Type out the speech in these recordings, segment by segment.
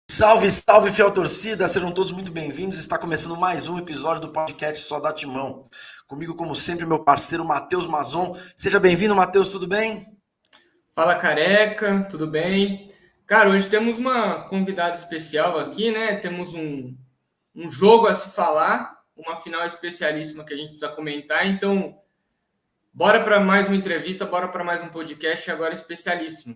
Salve, salve, fiel torcida! Sejam todos muito bem-vindos. Está começando mais um episódio do podcast Só Dá Timão. Comigo, como sempre, meu parceiro Matheus Mazon. Seja bem-vindo, Matheus, tudo bem? Fala, careca, tudo bem? Cara, hoje temos uma convidada especial aqui, né? Temos um jogo a se falar, uma final especialíssima que a gente precisa comentar. Então, bora para mais uma entrevista, bora para mais um podcast agora especialíssimo.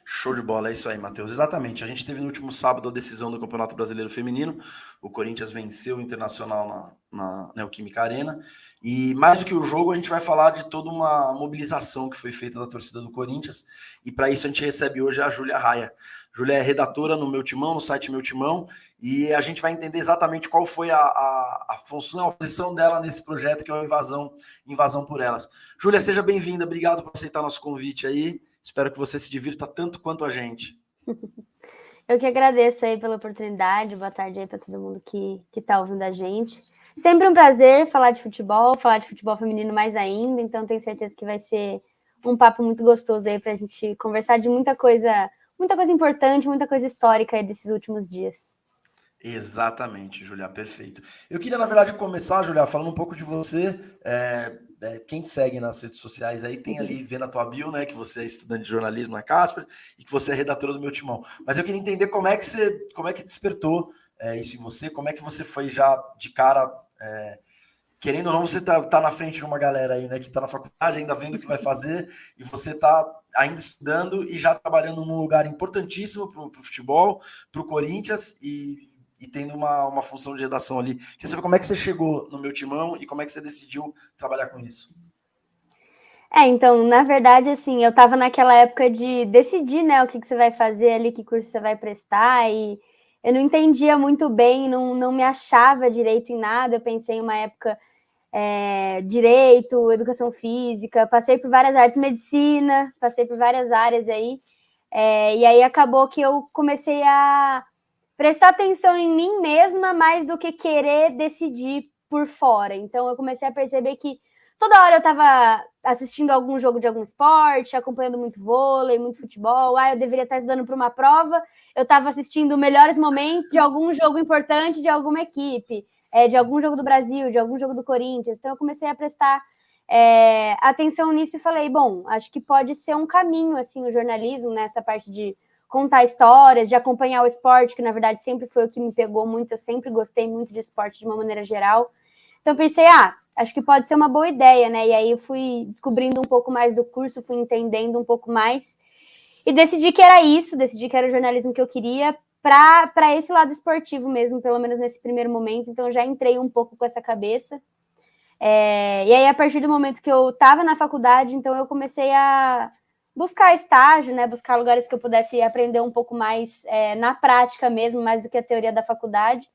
Show de bola, é isso aí, Matheus. Exatamente. A gente teve no último sábado a decisão do Campeonato Brasileiro Feminino. O Corinthians venceu o Internacional na Neoquímica Arena. E mais do que o jogo, a gente vai falar de toda uma mobilização que foi feita da torcida do Corinthians. E para isso a gente recebe hoje a Júlia Raia. Júlia é redatora no Meu Timão, no site Meu Timão, e a gente vai entender exatamente qual foi a função, a posição dela nesse projeto, que é a Invasão por Elas. Júlia, seja bem-vinda. Obrigado por aceitar nosso convite aí. Espero que você se divirta tanto quanto a gente. Eu que agradeço aí pela oportunidade. Boa tarde aí para todo mundo que tá ouvindo a gente. Sempre um prazer falar de futebol feminino mais ainda, então tenho certeza que vai ser um papo muito gostoso aí para a gente conversar de muita coisa importante, muita coisa histórica aí desses últimos dias. Exatamente, Julia, perfeito. Eu queria, na verdade, começar, Julia, falando um pouco de você. Quem te segue nas redes sociais aí tem ali, vendo a tua bio, né, que você é estudante de jornalismo na Casper e que você é redatora do Meu Timão. Mas eu queria entender como é que despertou isso em você, como é que você foi já de cara, querendo ou não, você tá na frente de uma galera aí, né, que tá na faculdade, ainda vendo o que vai fazer, e você tá ainda estudando e já trabalhando num lugar importantíssimo pro futebol, pro Corinthians e tendo uma função de redação ali. Queria saber como é que você chegou no Meu Timão e como é que você decidiu trabalhar com isso. Então, na verdade, assim, eu estava naquela época de decidir, né, o que você vai fazer ali, que curso você vai prestar, e eu não entendia muito bem, não me achava direito em nada. Eu pensei em uma época direito, educação física, passei por várias artes, medicina, passei por várias áreas aí, e aí acabou que eu comecei a prestar atenção em mim mesma mais do que querer decidir por fora. Então eu comecei a perceber que toda hora eu estava assistindo algum jogo de algum esporte, acompanhando muito vôlei, muito futebol. Eu deveria estar estudando para uma prova, eu estava assistindo melhores momentos de algum jogo importante de alguma equipe, de algum jogo do Brasil, de algum jogo do Corinthians. Então eu comecei a prestar atenção nisso e falei, bom, acho que pode ser um caminho, assim, o jornalismo, nessa parte de contar histórias, de acompanhar o esporte, que na verdade sempre foi o que me pegou muito. Eu sempre gostei muito de esporte de uma maneira geral. Então pensei, acho que pode ser uma boa ideia, né? E aí eu fui descobrindo um pouco mais do curso, fui entendendo um pouco mais e decidi que era isso, decidi que era o jornalismo que eu queria para esse lado esportivo mesmo, pelo menos nesse primeiro momento. Então já entrei um pouco com essa cabeça. E aí, a partir do momento que eu estava na faculdade, então eu comecei a buscar estágio, né? Buscar lugares que eu pudesse aprender um pouco mais na prática mesmo, mais do que a teoria da faculdade.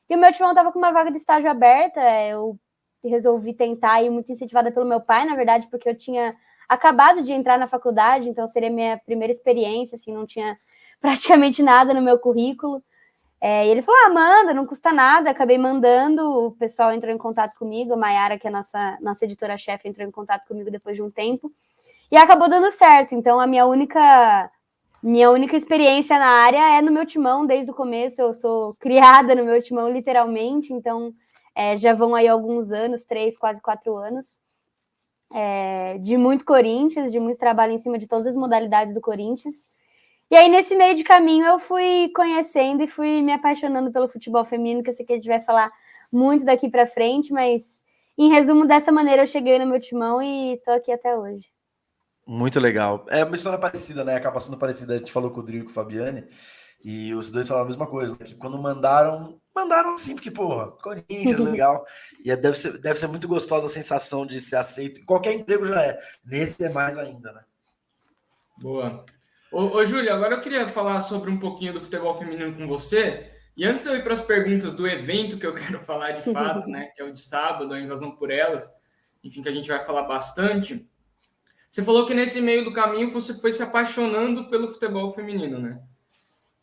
E o Meu Timão estava com uma vaga de estágio aberta. Eu resolvi tentar, e muito incentivada pelo meu pai, na verdade, porque eu tinha acabado de entrar na faculdade, então seria minha primeira experiência, assim, não tinha praticamente nada no meu currículo. E ele falou, manda, não custa nada. Acabei mandando, o pessoal entrou em contato comigo, a Mayara, que é a nossa editora-chefe, entrou em contato comigo depois de um tempo, e acabou dando certo. Então, a minha única experiência na área é no Meu Timão, desde o começo. Eu sou criada no Meu Timão, literalmente, então já vão aí alguns anos, 3, quase 4 anos, de muito Corinthians, de muito trabalho em cima de todas as modalidades do Corinthians. E aí, nesse meio de caminho, eu fui conhecendo e fui me apaixonando pelo futebol feminino, que eu sei que a gente vai falar muito daqui para frente, mas, em resumo, dessa maneira eu cheguei no Meu Timão e tô aqui até hoje. Muito legal. É uma história parecida, né? Acaba sendo parecida. A gente falou com o Rodrigo e com o Fabiane, e os dois falaram a mesma coisa, né? Que quando mandaram assim, porque, porra, Corinthians, legal. E deve ser muito gostosa a sensação de ser aceito. Qualquer emprego já é. Nesse é mais ainda, né? Boa. Ô Júlio, agora eu queria falar sobre um pouquinho do futebol feminino com você. E antes de eu ir para as perguntas do evento que eu quero falar de fato, né? Que é o de sábado, a Invasão por Elas, enfim, que a gente vai falar bastante. Você falou que nesse meio do caminho você foi se apaixonando pelo futebol feminino, né?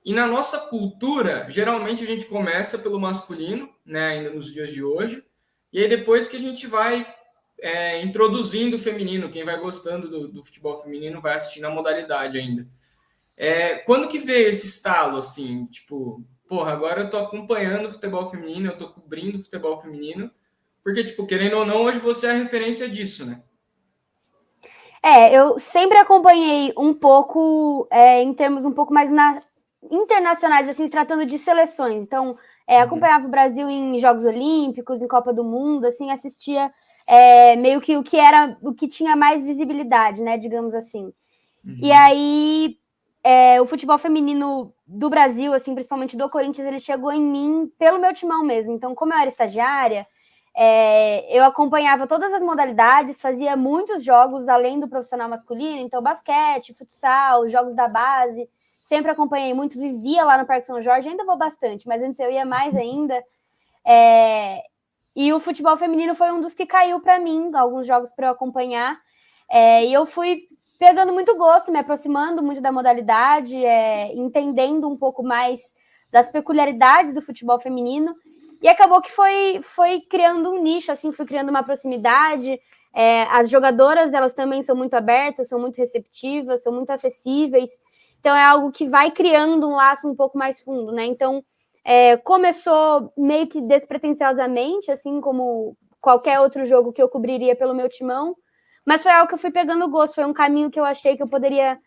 E na nossa cultura, geralmente a gente começa pelo masculino, né? Ainda nos dias de hoje. E aí depois que a gente vai introduzindo o feminino, quem vai gostando do futebol feminino vai assistindo a modalidade ainda. Quando que veio esse estalo, assim, tipo, porra, agora eu tô acompanhando o futebol feminino, eu tô cobrindo o futebol feminino, porque, tipo, querendo ou não, hoje você é a referência disso, né? Eu sempre acompanhei um pouco, em termos um pouco mais internacionais, assim, tratando de seleções. Então, acompanhava o Brasil em Jogos Olímpicos, em Copa do Mundo, assim, assistia meio que o que tinha mais visibilidade, né, digamos assim. E aí, o futebol feminino do Brasil, assim, principalmente do Corinthians, ele chegou em mim pelo meu timão mesmo. Então, como eu era estagiária, eu acompanhava todas as modalidades, fazia muitos jogos além do profissional masculino, então basquete, futsal, jogos da base, sempre acompanhei muito, vivia lá no Parque São Jorge, ainda vou bastante, mas antes eu ia mais ainda. E o futebol feminino foi um dos que caiu para mim, alguns jogos para eu acompanhar, e eu fui pegando muito gosto, me aproximando muito da modalidade, entendendo um pouco mais das peculiaridades do futebol feminino. E acabou que foi criando um nicho, assim, foi criando uma proximidade. As jogadoras, elas também são muito abertas, são muito receptivas, são muito acessíveis. Então, é algo que vai criando um laço um pouco mais fundo, né? Então, começou meio que despretensiosamente, assim como qualquer outro jogo que eu cobriria pelo meu timão, mas foi algo que eu fui pegando gosto, foi um caminho que eu achei que eu poderia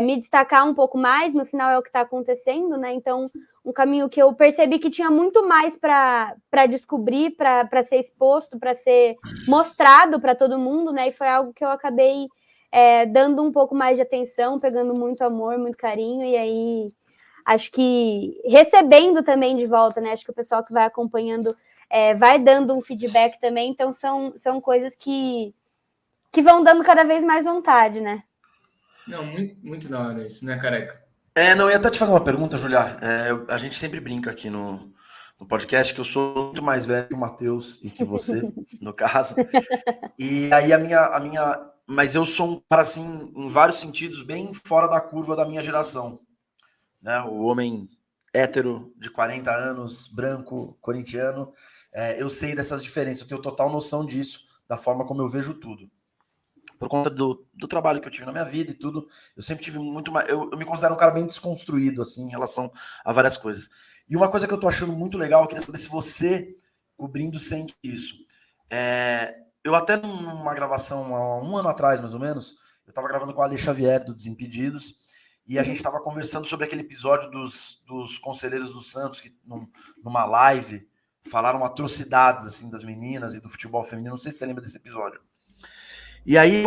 me destacar um pouco mais, no final é o que está acontecendo, né? Então, um caminho que eu percebi que tinha muito mais para descobrir, para ser exposto, para ser mostrado para todo mundo, né? E foi algo que eu acabei dando um pouco mais de atenção, pegando muito amor, muito carinho, e aí acho que recebendo também de volta, né? Acho que o pessoal que vai acompanhando vai dando um feedback também, então são coisas que vão dando cada vez mais vontade, né? Não, muito, muito da hora isso, né, Careca? Não, eu ia até te fazer uma pergunta, Julia. A gente sempre brinca aqui no podcast que eu sou muito mais velho que o Matheus e que você, no caso. E aí mas eu sou um cara assim, em vários sentidos, bem fora da curva da minha geração, né? O homem hétero de 40 anos, branco, corintiano, eu sei dessas diferenças, eu tenho total noção disso, da forma como eu vejo tudo. Por conta do trabalho que eu tive na minha vida e tudo, eu sempre tive muito mais. Eu me considero um cara bem desconstruído, assim, em relação a várias coisas. E uma coisa que eu tô achando muito legal, eu queria saber se você, cobrindo, sente isso. Eu até numa gravação há um ano atrás, mais ou menos, eu tava gravando com a Ale Xavier, do Desimpedidos, e a gente tava conversando sobre aquele episódio dos Conselheiros do Santos, que numa live falaram atrocidades, assim, das meninas e do futebol feminino. Não sei se você lembra desse episódio. E aí,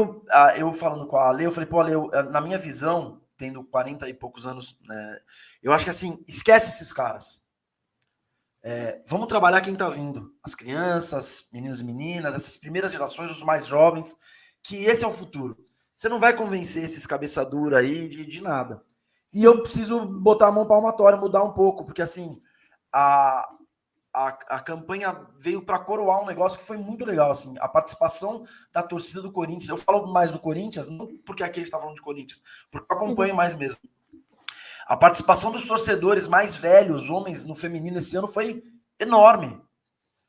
eu falando com a Ale, eu falei, pô, Ale, na minha visão, tendo 40 e poucos anos, né, eu acho que assim, esquece esses caras. Vamos trabalhar quem tá vindo. As crianças, meninos e meninas, essas primeiras gerações, os mais jovens, que esse é o futuro. Você não vai convencer esses cabeça dura aí de nada. E eu preciso botar a mão palmatória, mudar um pouco, porque assim, a campanha veio para coroar um negócio que foi muito legal, assim, a participação da torcida do Corinthians. Eu falo mais do Corinthians, não porque aqui a gente está falando de Corinthians, porque eu acompanho mais mesmo. A participação dos torcedores mais velhos, homens no feminino esse ano foi enorme,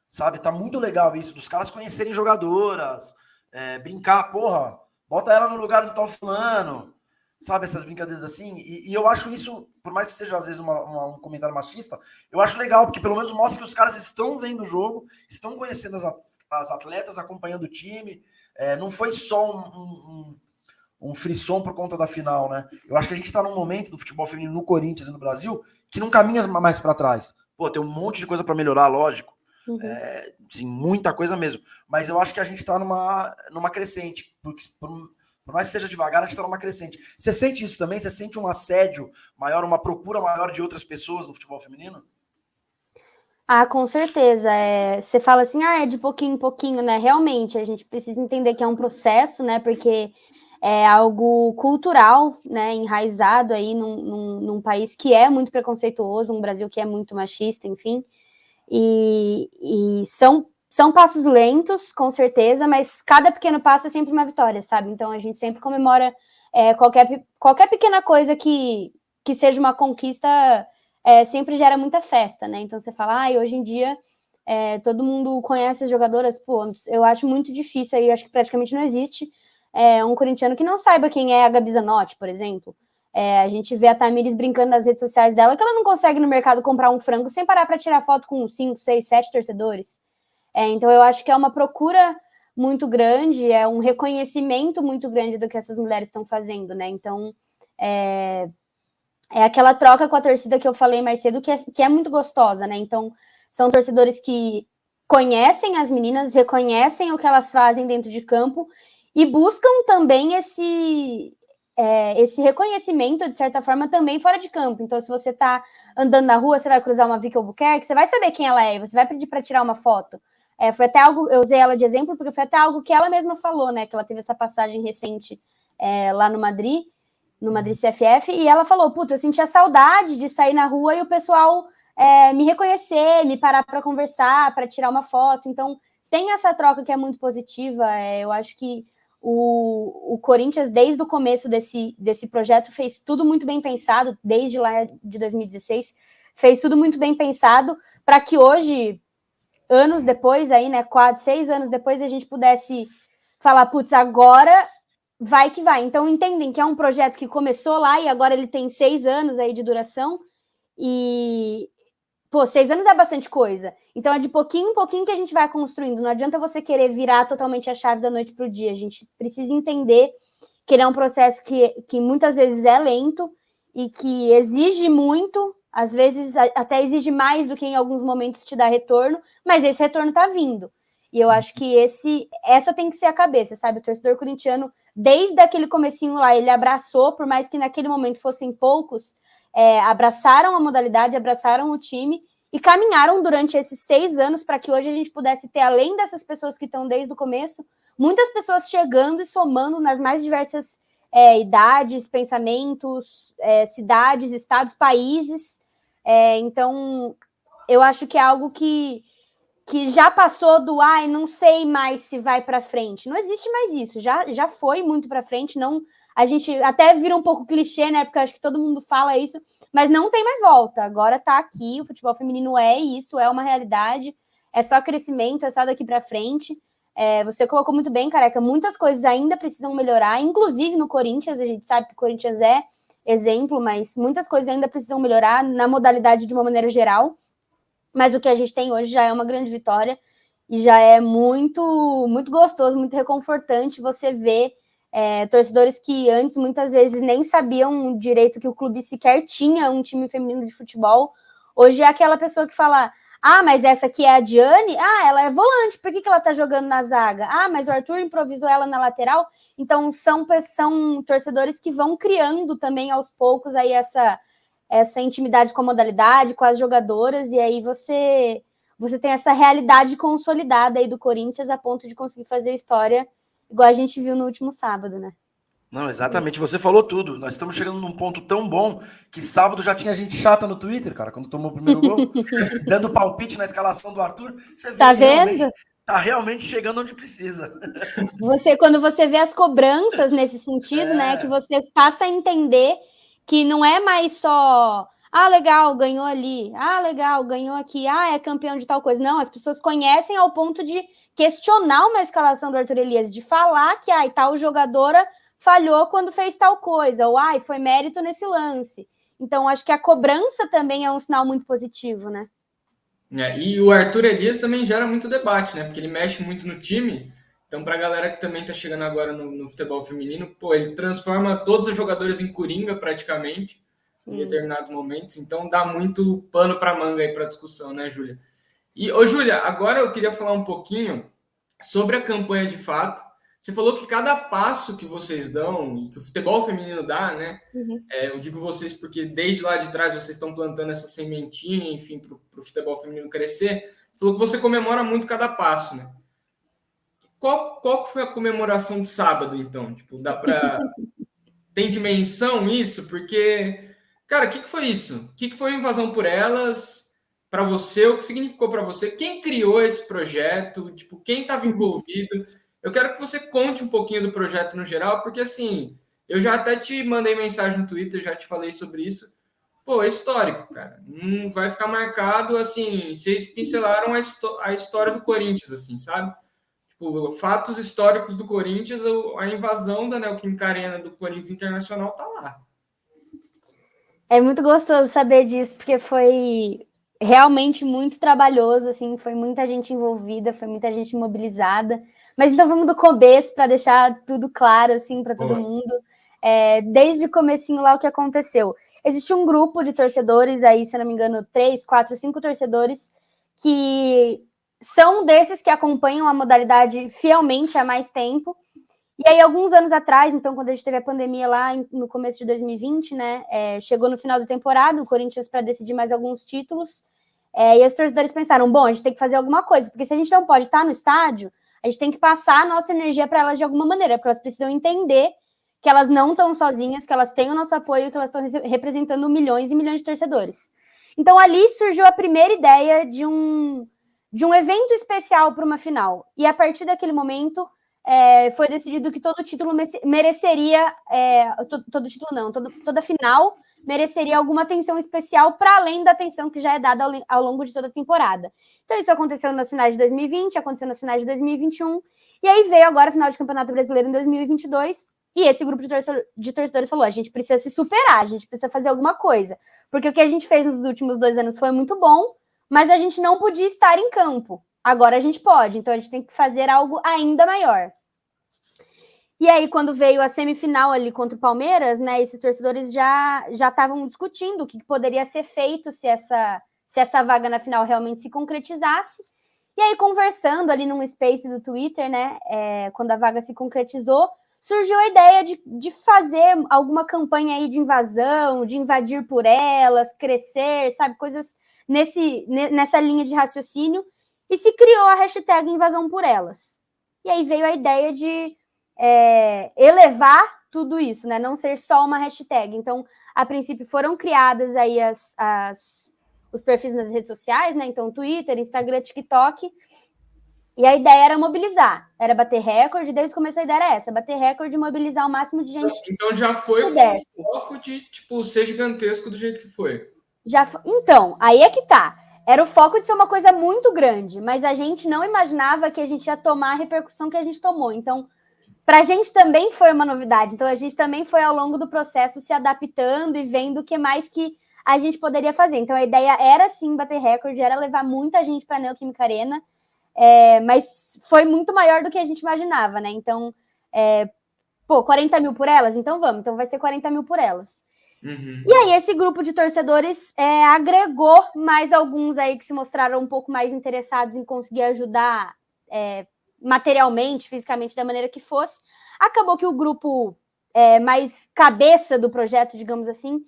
sabe? Tá muito legal isso, dos caras conhecerem jogadoras, brincar, porra, bota ela no lugar do tal fulano, sabe, essas brincadeiras assim, e eu acho isso, por mais que seja às vezes um comentário machista, eu acho legal, porque pelo menos mostra que os caras estão vendo o jogo, estão conhecendo as atletas, acompanhando o time, não foi só um frisson por conta da final, né? Eu acho que a gente está num momento do futebol feminino no Corinthians e no Brasil que não caminha mais para trás. Pô, tem um monte de coisa para melhorar, lógico, sim, muita coisa mesmo, mas eu acho que a gente está numa crescente, porque por mais que seja devagar, a gente está numa crescente. Você sente isso também? Você sente um assédio maior, uma procura maior de outras pessoas no futebol feminino? Ah, com certeza. Você fala assim, é de pouquinho em pouquinho, né? Realmente, a gente precisa entender que é um processo, né? Porque é algo cultural, né? Enraizado aí num país que é muito preconceituoso, um Brasil que é muito machista, enfim. E são passos lentos, com certeza, mas cada pequeno passo é sempre uma vitória, sabe? Então a gente sempre comemora qualquer pequena coisa que seja uma conquista, sempre gera muita festa, né? Então você fala, hoje em dia todo mundo conhece as jogadoras, pô, eu acho muito difícil aí, acho que praticamente não existe um corintiano que não saiba quem é a Gabi Zanotti, por exemplo. A gente vê a Tamires brincando nas redes sociais dela, que ela não consegue no mercado comprar um frango sem parar para tirar foto com 5, 6, 7 torcedores. Então eu acho que é uma procura muito grande, é um reconhecimento muito grande do que essas mulheres estão fazendo, né? Então é aquela troca com a torcida que eu falei mais cedo, que é muito gostosa, né? Então são torcedores que conhecem as meninas, reconhecem o que elas fazem dentro de campo e buscam também esse reconhecimento, de certa forma, também fora de campo. Então, se você está andando na rua, você vai cruzar uma Vicky Albuquerque, você vai saber quem ela é, você vai pedir para tirar uma foto. Foi até algo, eu usei ela de exemplo, porque foi até algo que ela mesma falou, né? Que ela teve essa passagem recente lá no Madrid CFF, e ela falou, eu sentia saudade de sair na rua e o pessoal me reconhecer, me parar para conversar, para tirar uma foto. Então, tem essa troca que é muito positiva. Eu acho que o Corinthians, desde o começo desse projeto, fez tudo muito bem pensado, desde lá de 2016, fez tudo muito bem pensado para que hoje, anos depois, aí, né, 4, 6 anos depois, a gente pudesse falar, agora vai que vai. Então, entendem que é um projeto que começou lá e agora ele tem 6 anos aí de duração e... 6 anos é bastante coisa. Então, é de pouquinho em pouquinho que a gente vai construindo. Não adianta você querer virar totalmente a chave da noite para o dia. A gente precisa entender que ele é um processo que muitas vezes é lento e que exige muito, às vezes até exige mais do que em alguns momentos te dá retorno, mas esse retorno está vindo. E eu acho que essa tem que ser a cabeça, sabe? O torcedor corintiano, desde aquele comecinho lá, ele abraçou, por mais que naquele momento fossem poucos, abraçaram a modalidade, abraçaram o time e caminharam durante esses 6 anos para que hoje a gente pudesse ter, além dessas pessoas que estão desde o começo, muitas pessoas chegando e somando nas mais diversas idades, pensamentos, cidades, estados, países. Então, eu acho que é algo que já passou do não sei mais se vai para frente. Não existe mais isso, já foi muito para frente, não. A gente até vira um pouco clichê, né? Porque eu acho que todo mundo fala isso, mas não tem mais volta. Agora tá aqui, o futebol feminino é isso, é uma realidade, é só crescimento, é só daqui para frente. Você colocou muito bem, Careca, muitas coisas ainda precisam melhorar, inclusive no Corinthians, a gente sabe que o Corinthians é exemplo, mas muitas coisas ainda precisam melhorar na modalidade de uma maneira geral. Mas o que a gente tem hoje já é uma grande vitória e já é muito, muito gostoso, muito reconfortante você ver torcedores que antes muitas vezes nem sabiam direito que o clube sequer tinha um time feminino de futebol. Hoje é aquela pessoa que fala, mas essa aqui é a Diane? Ela é volante, por que ela tá jogando na zaga? Mas o Arthur improvisou ela na lateral. Então são torcedores que vão criando também aos poucos aí essa intimidade com a modalidade, com as jogadoras, e aí você tem essa realidade consolidada aí do Corinthians a ponto de conseguir fazer história igual a gente viu no último sábado, né? Não, exatamente, você falou tudo. Nós estamos chegando num ponto tão bom que sábado já tinha gente chata no Twitter, cara, quando tomou o primeiro gol, dando palpite na escalação do Arthur. Você vê tá vendo? Tá realmente chegando onde precisa. Quando você vê as cobranças nesse sentido, né, que você passa a entender que não é mais só legal, ganhou ali, legal, ganhou aqui, é campeão de tal coisa. Não, as pessoas conhecem ao ponto de questionar uma escalação do Arthur Elias, de falar que tal jogadora falhou quando fez tal coisa, ou foi mérito nesse lance. Então, acho que a cobrança também é um sinal muito positivo, né? E o Arthur Elias também gera muito debate, né? Porque ele mexe muito no time. Então, para a galera que também está chegando agora no futebol feminino, ele transforma todos os jogadores em coringa praticamente. Sim. Em determinados momentos. Então, dá muito pano para manga aí para discussão, né, Júlia? E, Júlia, agora eu queria falar um pouquinho sobre a campanha de fato. Você falou que cada passo que vocês dão, e que o futebol feminino dá, né? Uhum. Eu digo vocês porque desde lá de trás vocês estão plantando essa sementinha, enfim, para o futebol feminino crescer. Você falou que você comemora muito cada passo, né? Qual foi a comemoração de sábado, então? Dá para... Tem dimensão isso? Porque, cara, o que foi isso? O que foi a Invasão por Elas para você? O que significou para você? Quem criou esse projeto? Quem estava envolvido? Eu quero que você conte um pouquinho do projeto no geral, porque, assim, eu já até te mandei mensagem no Twitter, já te falei sobre isso. É histórico, cara. Não vai ficar marcado, assim, vocês pincelaram a história do Corinthians, assim, sabe? Fatos históricos do Corinthians, a invasão da Neoquímica Arena do Corinthians Internacional tá lá. É muito gostoso saber disso, porque foi realmente muito trabalhoso, assim, foi muita gente envolvida, foi muita gente mobilizada. Mas então vamos do começo para deixar tudo claro, assim, para todo mundo. Desde o comecinho lá o que aconteceu. Existe um grupo de torcedores aí, se eu não me engano, 3, 4, 5 torcedores que são desses que acompanham a modalidade fielmente há mais tempo. E aí, alguns anos atrás, então, quando a gente teve a pandemia lá no começo de 2020, né, chegou no final da temporada, o Corinthians para decidir mais alguns títulos, e os torcedores pensaram, bom, a gente tem que fazer alguma coisa, porque se a gente não pode estar no estádio, a gente tem que passar a nossa energia para elas de alguma maneira, porque elas precisam entender que elas não estão sozinhas, que elas têm o nosso apoio, que elas estão representando milhões e milhões de torcedores. Então, ali surgiu a primeira ideia de um evento especial para uma final. E a partir daquele momento, foi decidido que todo título mereceria, toda final mereceria alguma atenção especial para além da atenção que já é dada ao longo de toda a temporada. Então isso aconteceu nas finais de 2020, aconteceu nas finais de 2021, e aí veio agora a final de Campeonato Brasileiro em 2022, e esse grupo de torcedores falou, a gente precisa se superar, a gente precisa fazer alguma coisa, porque o que a gente fez nos últimos 2 anos foi muito bom, mas a gente não podia estar em campo. Agora a gente pode, então a gente tem que fazer algo ainda maior. E aí, quando veio a semifinal ali contra o Palmeiras, né, esses torcedores já estavam discutindo o que poderia ser feito se essa vaga na final realmente se concretizasse. E aí, conversando ali num space do Twitter, né, quando a vaga se concretizou, surgiu a ideia de fazer alguma campanha aí de invasão, de invadir por elas, crescer, sabe, coisas nessa linha de raciocínio, e se criou a hashtag invasão por elas. E aí veio a ideia de elevar tudo isso, né? Não ser só uma hashtag. Então, a princípio, foram criadas aí os perfis nas redes sociais, né? Então, Twitter, Instagram, TikTok. E a ideia era mobilizar, era bater recorde. Desde o começo a ideia era essa, bater recorde e mobilizar o máximo de gente. Então já foi com o foco de, tipo, ser gigantesco do jeito que foi. Então, aí é que tá. Era o foco de ser uma coisa muito grande, mas a gente não imaginava que a gente ia tomar a repercussão que a gente tomou. Então, para a gente também foi uma novidade. Então, a gente também foi, ao longo do processo, se adaptando e vendo o que mais que a gente poderia fazer. Então, a ideia era, sim, bater recorde, era levar muita gente para a Neoquímica Arena, mas foi muito maior do que a gente imaginava, né? Então, 40 mil por elas? Então, vamos. Então, vai ser 40 mil por elas. Uhum. E aí, esse grupo de torcedores agregou mais alguns aí que se mostraram um pouco mais interessados em conseguir ajudar materialmente, fisicamente, da maneira que fosse. Acabou que o grupo mais cabeça do projeto, digamos assim,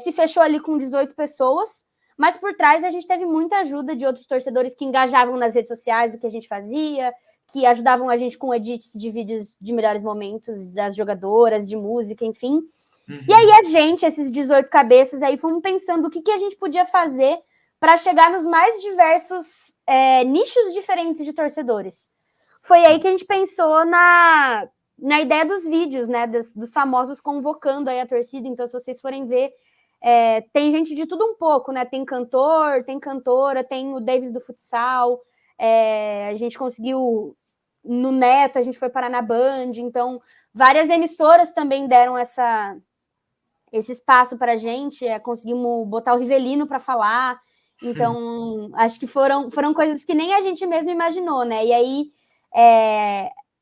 se fechou ali com 18 pessoas, mas por trás a gente teve muita ajuda de outros torcedores que engajavam nas redes sociais o que a gente fazia, que ajudavam a gente com edits de vídeos de melhores momentos das jogadoras, de música, enfim. Uhum. E aí a gente, esses 18 cabeças aí, fomos pensando o que a gente podia fazer para chegar nos mais diversos nichos diferentes de torcedores. Foi aí que a gente pensou na ideia dos vídeos, né, dos famosos convocando aí a torcida. Então, se vocês forem ver, tem gente de tudo um pouco, né? Tem cantor, tem cantora, tem o Davis do futsal, a gente conseguiu no Neto, a gente foi parar na Band, então várias emissoras também deram esse espaço para a gente, conseguimos botar o Rivelino para falar, então acho que foram coisas que nem a gente mesmo imaginou, né? E aí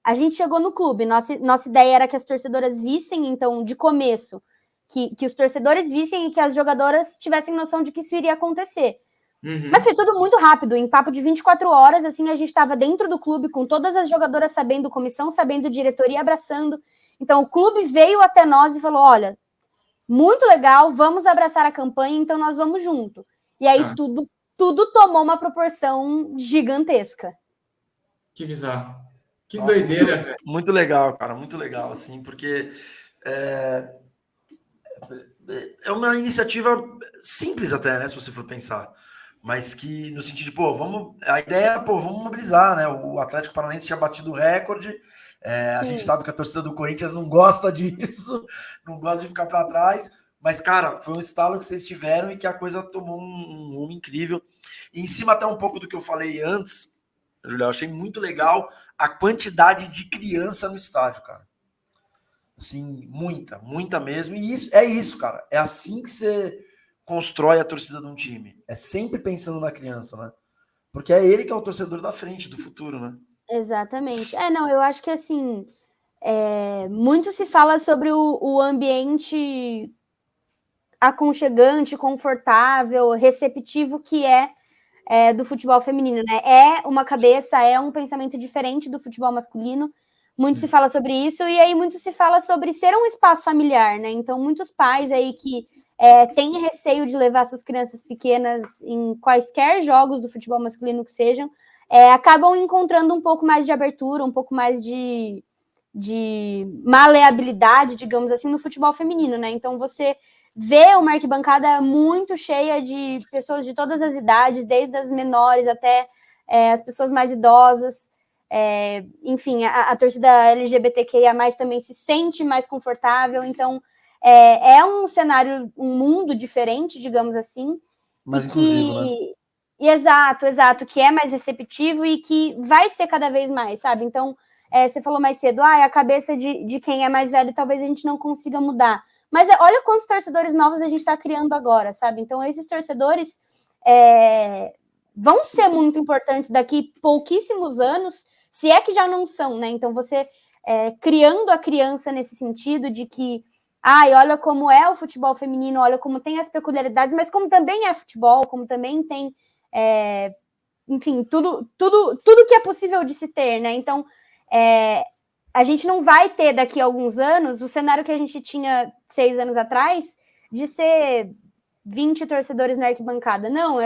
a gente chegou no clube, nossa ideia era que as torcedoras vissem, então, de começo, que os torcedores vissem e que as jogadoras tivessem noção de que isso iria acontecer. Uhum. Mas foi tudo muito rápido, em papo de 24 horas, assim, a gente estava dentro do clube, com todas as jogadoras sabendo, comissão sabendo, diretoria abraçando. Então, o clube veio até nós e falou, olha, muito legal, vamos abraçar a campanha, então nós vamos junto. E aí tudo tomou uma proporção gigantesca. Que bizarro. Que doideira, velho. Muito legal, cara, muito legal, assim, porque é uma iniciativa simples até, né, se você for pensar, mas que no sentido de, a ideia é, vamos mobilizar, né, o Atlético Paranaense tinha batido o recorde, a gente sabe que a torcida do Corinthians não gosta disso, não gosta de ficar para trás, mas, cara, foi um estalo que vocês tiveram e que a coisa tomou um rumo incrível. E em cima até um pouco do que eu falei antes, eu achei muito legal a quantidade de criança no estádio, cara. Assim, muita mesmo. E isso, cara. É assim que você constrói a torcida de um time. É sempre pensando na criança, né? Porque é ele que é o torcedor da frente, do futuro, né? Exatamente. Não, eu acho que assim, muito se fala sobre o ambiente aconchegante, confortável, receptivo que do futebol feminino, né? É uma cabeça, é um pensamento diferente do futebol masculino. Muito se fala sobre isso, e aí muito se fala sobre ser um espaço familiar, né? Então, muitos pais aí que têm receio de levar suas crianças pequenas em quaisquer jogos do futebol masculino que sejam, acabam encontrando um pouco mais de abertura, um pouco mais de maleabilidade, digamos assim, no futebol feminino, né? Então, você vê uma arquibancada muito cheia de pessoas de todas as idades, desde as menores até as pessoas mais idosas. Enfim, a torcida LGBTQIA+, também se sente mais confortável, então é um cenário, um mundo diferente, digamos assim. Mais inclusivo, né? Exato, que é mais receptivo e que vai ser cada vez mais, sabe? Então, você falou mais cedo, a cabeça de quem é mais velho talvez a gente não consiga mudar. Mas olha quantos torcedores novos a gente está criando agora, sabe? Então, esses torcedores vão ser muito importantes daqui pouquíssimos anos, se é que já não são, né? Então, você criando a criança nesse sentido de que, olha como é o futebol feminino, olha como tem as peculiaridades, mas como também é futebol, como também tem, enfim, tudo que é possível de se ter, né? Então, a gente não vai ter daqui a alguns anos o cenário que a gente tinha 6 anos atrás de ser 20 torcedores na arquibancada. Não,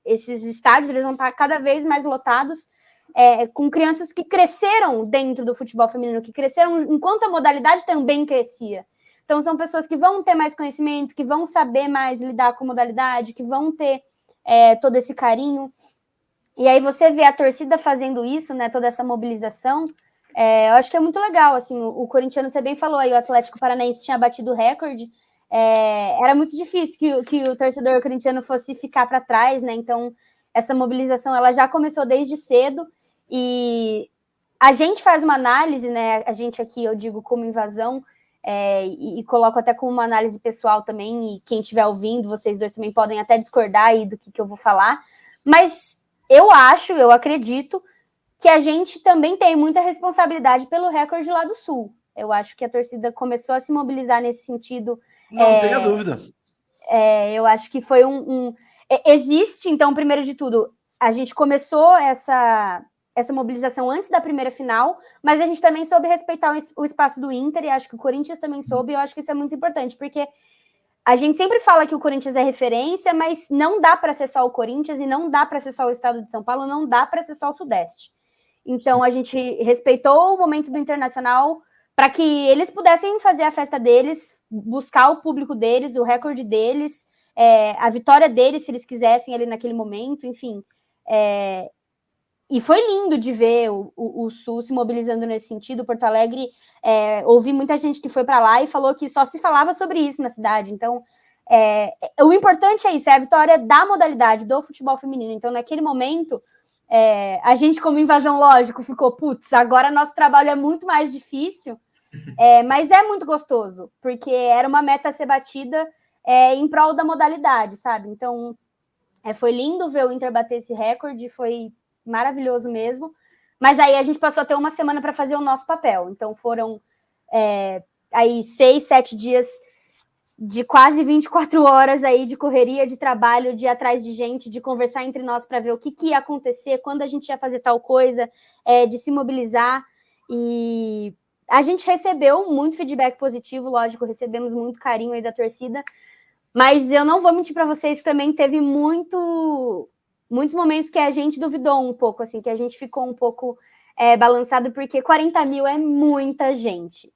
esses estádios eles vão estar cada vez mais lotados com crianças que cresceram dentro do futebol feminino, que cresceram enquanto a modalidade também crescia. Então, são pessoas que vão ter mais conhecimento, que vão saber mais lidar com a modalidade, que vão ter todo esse carinho. E aí você vê a torcida fazendo isso, né, toda essa mobilização, eu acho que é muito legal, assim, o corintiano, você bem falou aí, o Atlético Paranaense tinha batido o recorde, era muito difícil que o torcedor corintiano fosse ficar para trás, né, então essa mobilização, ela já começou desde cedo, e a gente faz uma análise, né, a gente aqui, eu digo como Invasão, e coloco até como uma análise pessoal também, e quem estiver ouvindo, vocês dois também podem até discordar aí do que eu vou falar, mas eu acredito que a gente também tem muita responsabilidade pelo recorde lá do Sul. Eu acho que a torcida começou a se mobilizar nesse sentido. Não tenha dúvida. Eu acho que foi existe, então, primeiro de tudo, a gente começou essa mobilização antes da primeira final, mas a gente também soube respeitar o espaço do Inter, e acho que o Corinthians também soube, e eu acho que isso é muito importante, porque a gente sempre fala que o Corinthians é referência, mas não dá para ser só o Corinthians, e não dá para ser só o estado de São Paulo, não dá para ser só o Sudeste. Então, a gente respeitou o momento do Internacional para que eles pudessem fazer a festa deles, buscar o público deles, o recorde deles, a vitória deles, se eles quisessem ali naquele momento, enfim. E foi lindo de ver o Sul se mobilizando nesse sentido. Porto Alegre, ouvi muita gente que foi para lá e falou que só se falava sobre isso na cidade. Então, o importante é isso, é a vitória da modalidade, do futebol feminino. Então, naquele momento, a gente, como Invasão, lógico, ficou, putz, agora nosso trabalho é muito mais difícil, mas é muito gostoso, porque era uma meta a ser batida em prol da modalidade, sabe? Então, foi lindo ver o Inter bater esse recorde, foi maravilhoso mesmo, mas aí a gente passou a ter uma semana para fazer o nosso papel, então foram aí 6, 7 dias de quase 24 horas aí de correria, de trabalho, de ir atrás de gente, de conversar entre nós para ver o que ia acontecer, quando a gente ia fazer tal coisa, de se mobilizar, e a gente recebeu muito feedback positivo, lógico, recebemos muito carinho aí da torcida, mas eu não vou mentir para vocês que também teve muitos momentos que a gente duvidou um pouco, assim, que a gente ficou um pouco balançado, porque 40 mil é muita gente.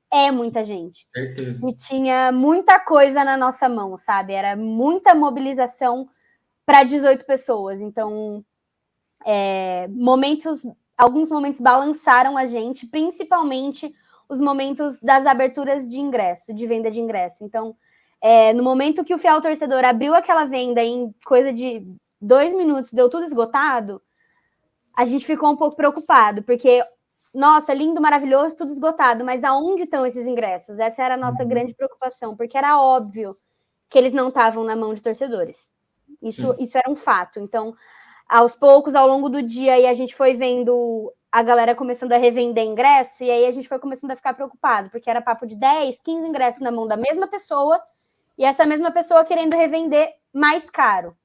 Certeza. E tinha muita coisa na nossa mão, sabe? Era muita mobilização para 18 pessoas. Então, alguns momentos balançaram a gente, principalmente os momentos das aberturas de ingresso, de venda de ingresso. Então, no momento que o fiel torcedor abriu aquela venda em coisa de 2 minutos, deu tudo esgotado, a gente ficou um pouco preocupado, porque nossa, lindo, maravilhoso, tudo esgotado, mas aonde estão esses ingressos? Essa era a nossa grande preocupação, porque era óbvio que eles não estavam na mão de torcedores. Isso era um fato. Então, aos poucos, ao longo do dia, aí a gente foi vendo a galera começando a revender ingresso, e aí a gente foi começando a ficar preocupado, porque era papo de 10, 15 ingressos na mão da mesma pessoa, e essa mesma pessoa querendo revender mais caro.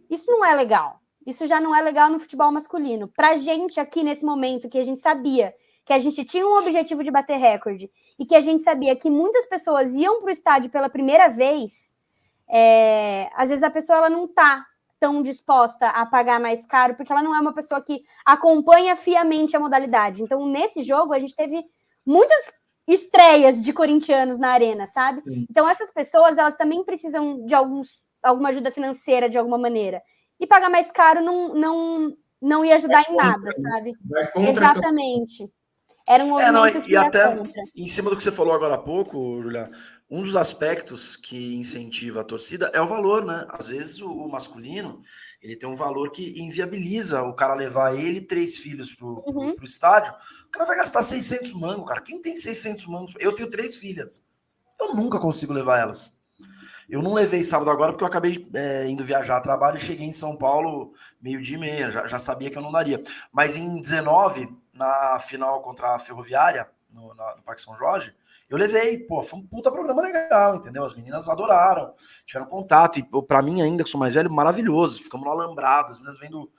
Isso não é legal. Isso já não é legal no futebol masculino. Pra gente aqui, nesse momento, que a gente sabia que a gente tinha um objetivo de bater recorde, e que a gente sabia que muitas pessoas iam pro estádio pela primeira vez, às vezes a pessoa ela não tá tão disposta a pagar mais caro, porque ela não é uma pessoa que acompanha fiamente a modalidade. Então, nesse jogo, a gente teve muitas estreias de corintianos na arena, sabe? Então, essas pessoas, elas também precisam de alguma ajuda financeira, de alguma maneira. E pagar mais caro não ia ajudar em nada, sabe? Exatamente. Era um movimento que e até contra. Em cima do que você falou agora há pouco, Julia, um dos aspectos que incentiva a torcida é o valor, né? Às vezes o masculino, ele tem um valor que inviabiliza o cara levar ele e 3 filhos pro estádio. O cara vai gastar 600 mangos, cara. Quem tem 600 mangos? Eu tenho 3 filhas. Eu nunca consigo levar elas. Eu não levei sábado agora porque eu acabei indo viajar a trabalho e cheguei em São Paulo 12:30. Já sabia que eu não daria. Mas em 19, na final contra a Ferroviária, no Parque São Jorge, eu levei. Pô, foi um puta programa legal, entendeu? As meninas adoraram, tiveram contato. E pra mim ainda, que sou mais velho, maravilhoso. Ficamos no alambrado, as meninas vendo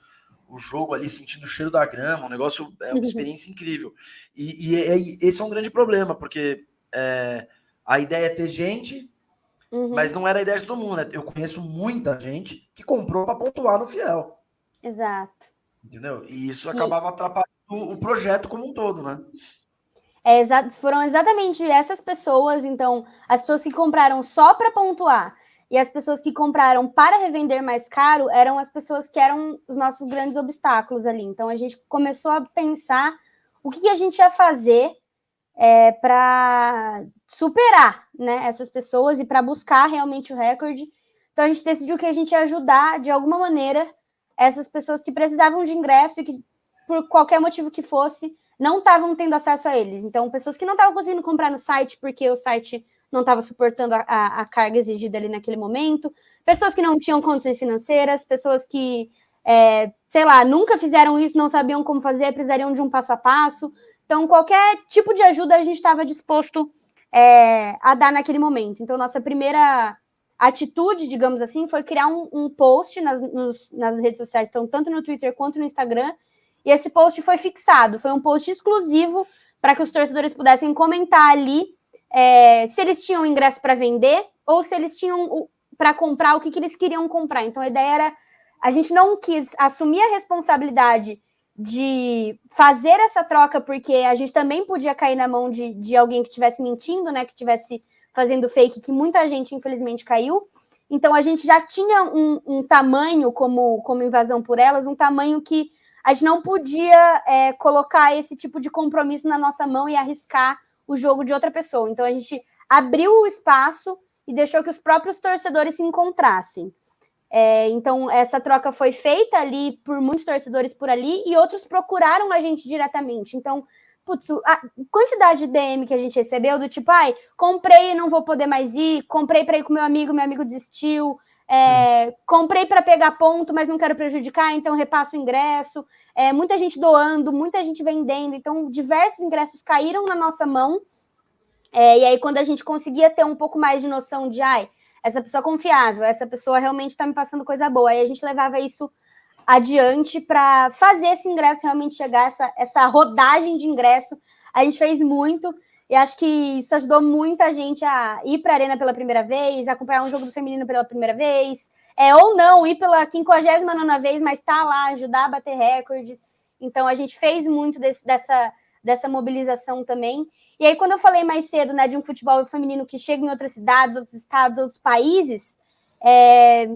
o jogo ali, sentindo o cheiro da grama. Um negócio, uma experiência incrível. E esse é um grande problema, porque a ideia é ter gente... Mas não era a ideia de todo mundo, né? Eu conheço muita gente que comprou para pontuar no Fiel. Exato. Entendeu? E isso acabava atrapalhando o projeto como um todo, né? Foram exatamente essas pessoas, então, as pessoas que compraram só para pontuar e as pessoas que compraram para revender mais caro eram as pessoas que eram os nossos grandes obstáculos ali. Então, a gente começou a pensar o que a gente ia fazer para superar, né, essas pessoas e para buscar realmente o recorde. Então, a gente decidiu que a gente ia ajudar, de alguma maneira, essas pessoas que precisavam de ingresso e que, por qualquer motivo que fosse, não estavam tendo acesso a eles. Então, pessoas que não estavam conseguindo comprar no site porque o site não estava suportando a carga exigida ali naquele momento, pessoas que não tinham condições financeiras, pessoas que, sei lá, nunca fizeram isso, não sabiam como fazer, precisariam de um passo a passo. Então, qualquer tipo de ajuda a gente estava disposto a dar naquele momento. Então, nossa primeira atitude, digamos assim, foi criar um post nas redes sociais, então, tanto no Twitter quanto no Instagram, e esse post foi fixado, foi um post exclusivo para que os torcedores pudessem comentar ali se eles tinham ingresso para vender ou se eles tinham para comprar, o que eles queriam comprar. Então, a ideia era, a gente não quis assumir a responsabilidade de fazer essa troca, porque a gente também podia cair na mão de alguém que estivesse mentindo, né, que estivesse fazendo fake, que muita gente, infelizmente, caiu. Então, a gente já tinha um tamanho, como Invasão por Elas, um tamanho que a gente não podia colocar esse tipo de compromisso na nossa mão e arriscar o jogo de outra pessoa. Então, a gente abriu o espaço e deixou que os próprios torcedores se encontrassem. Então, essa troca foi feita ali por muitos torcedores por ali e outros procuraram a gente diretamente. Então, putz, a quantidade de DM que a gente recebeu do tipo, comprei e não vou poder mais ir, comprei para ir com meu amigo desistiu, comprei para pegar ponto, mas não quero prejudicar, então repasso o ingresso. Muita gente doando, muita gente vendendo. Então, diversos ingressos caíram na nossa mão. E aí, quando a gente conseguia ter um pouco mais de noção de, essa pessoa é confiável, essa pessoa realmente está me passando coisa boa. Aí a gente levava isso adiante para fazer esse ingresso realmente chegar, essa rodagem de ingresso. A gente fez muito e acho que isso ajudou muita gente a ir para a Arena pela primeira vez, acompanhar um jogo do feminino pela primeira vez, ou não, ir pela 59ª vez, mas estar lá, ajudar a bater recorde. Então, a gente fez muito dessa mobilização também. E aí, quando eu falei mais cedo, né, de um futebol feminino que chega em outras cidades, outros estados, outros países,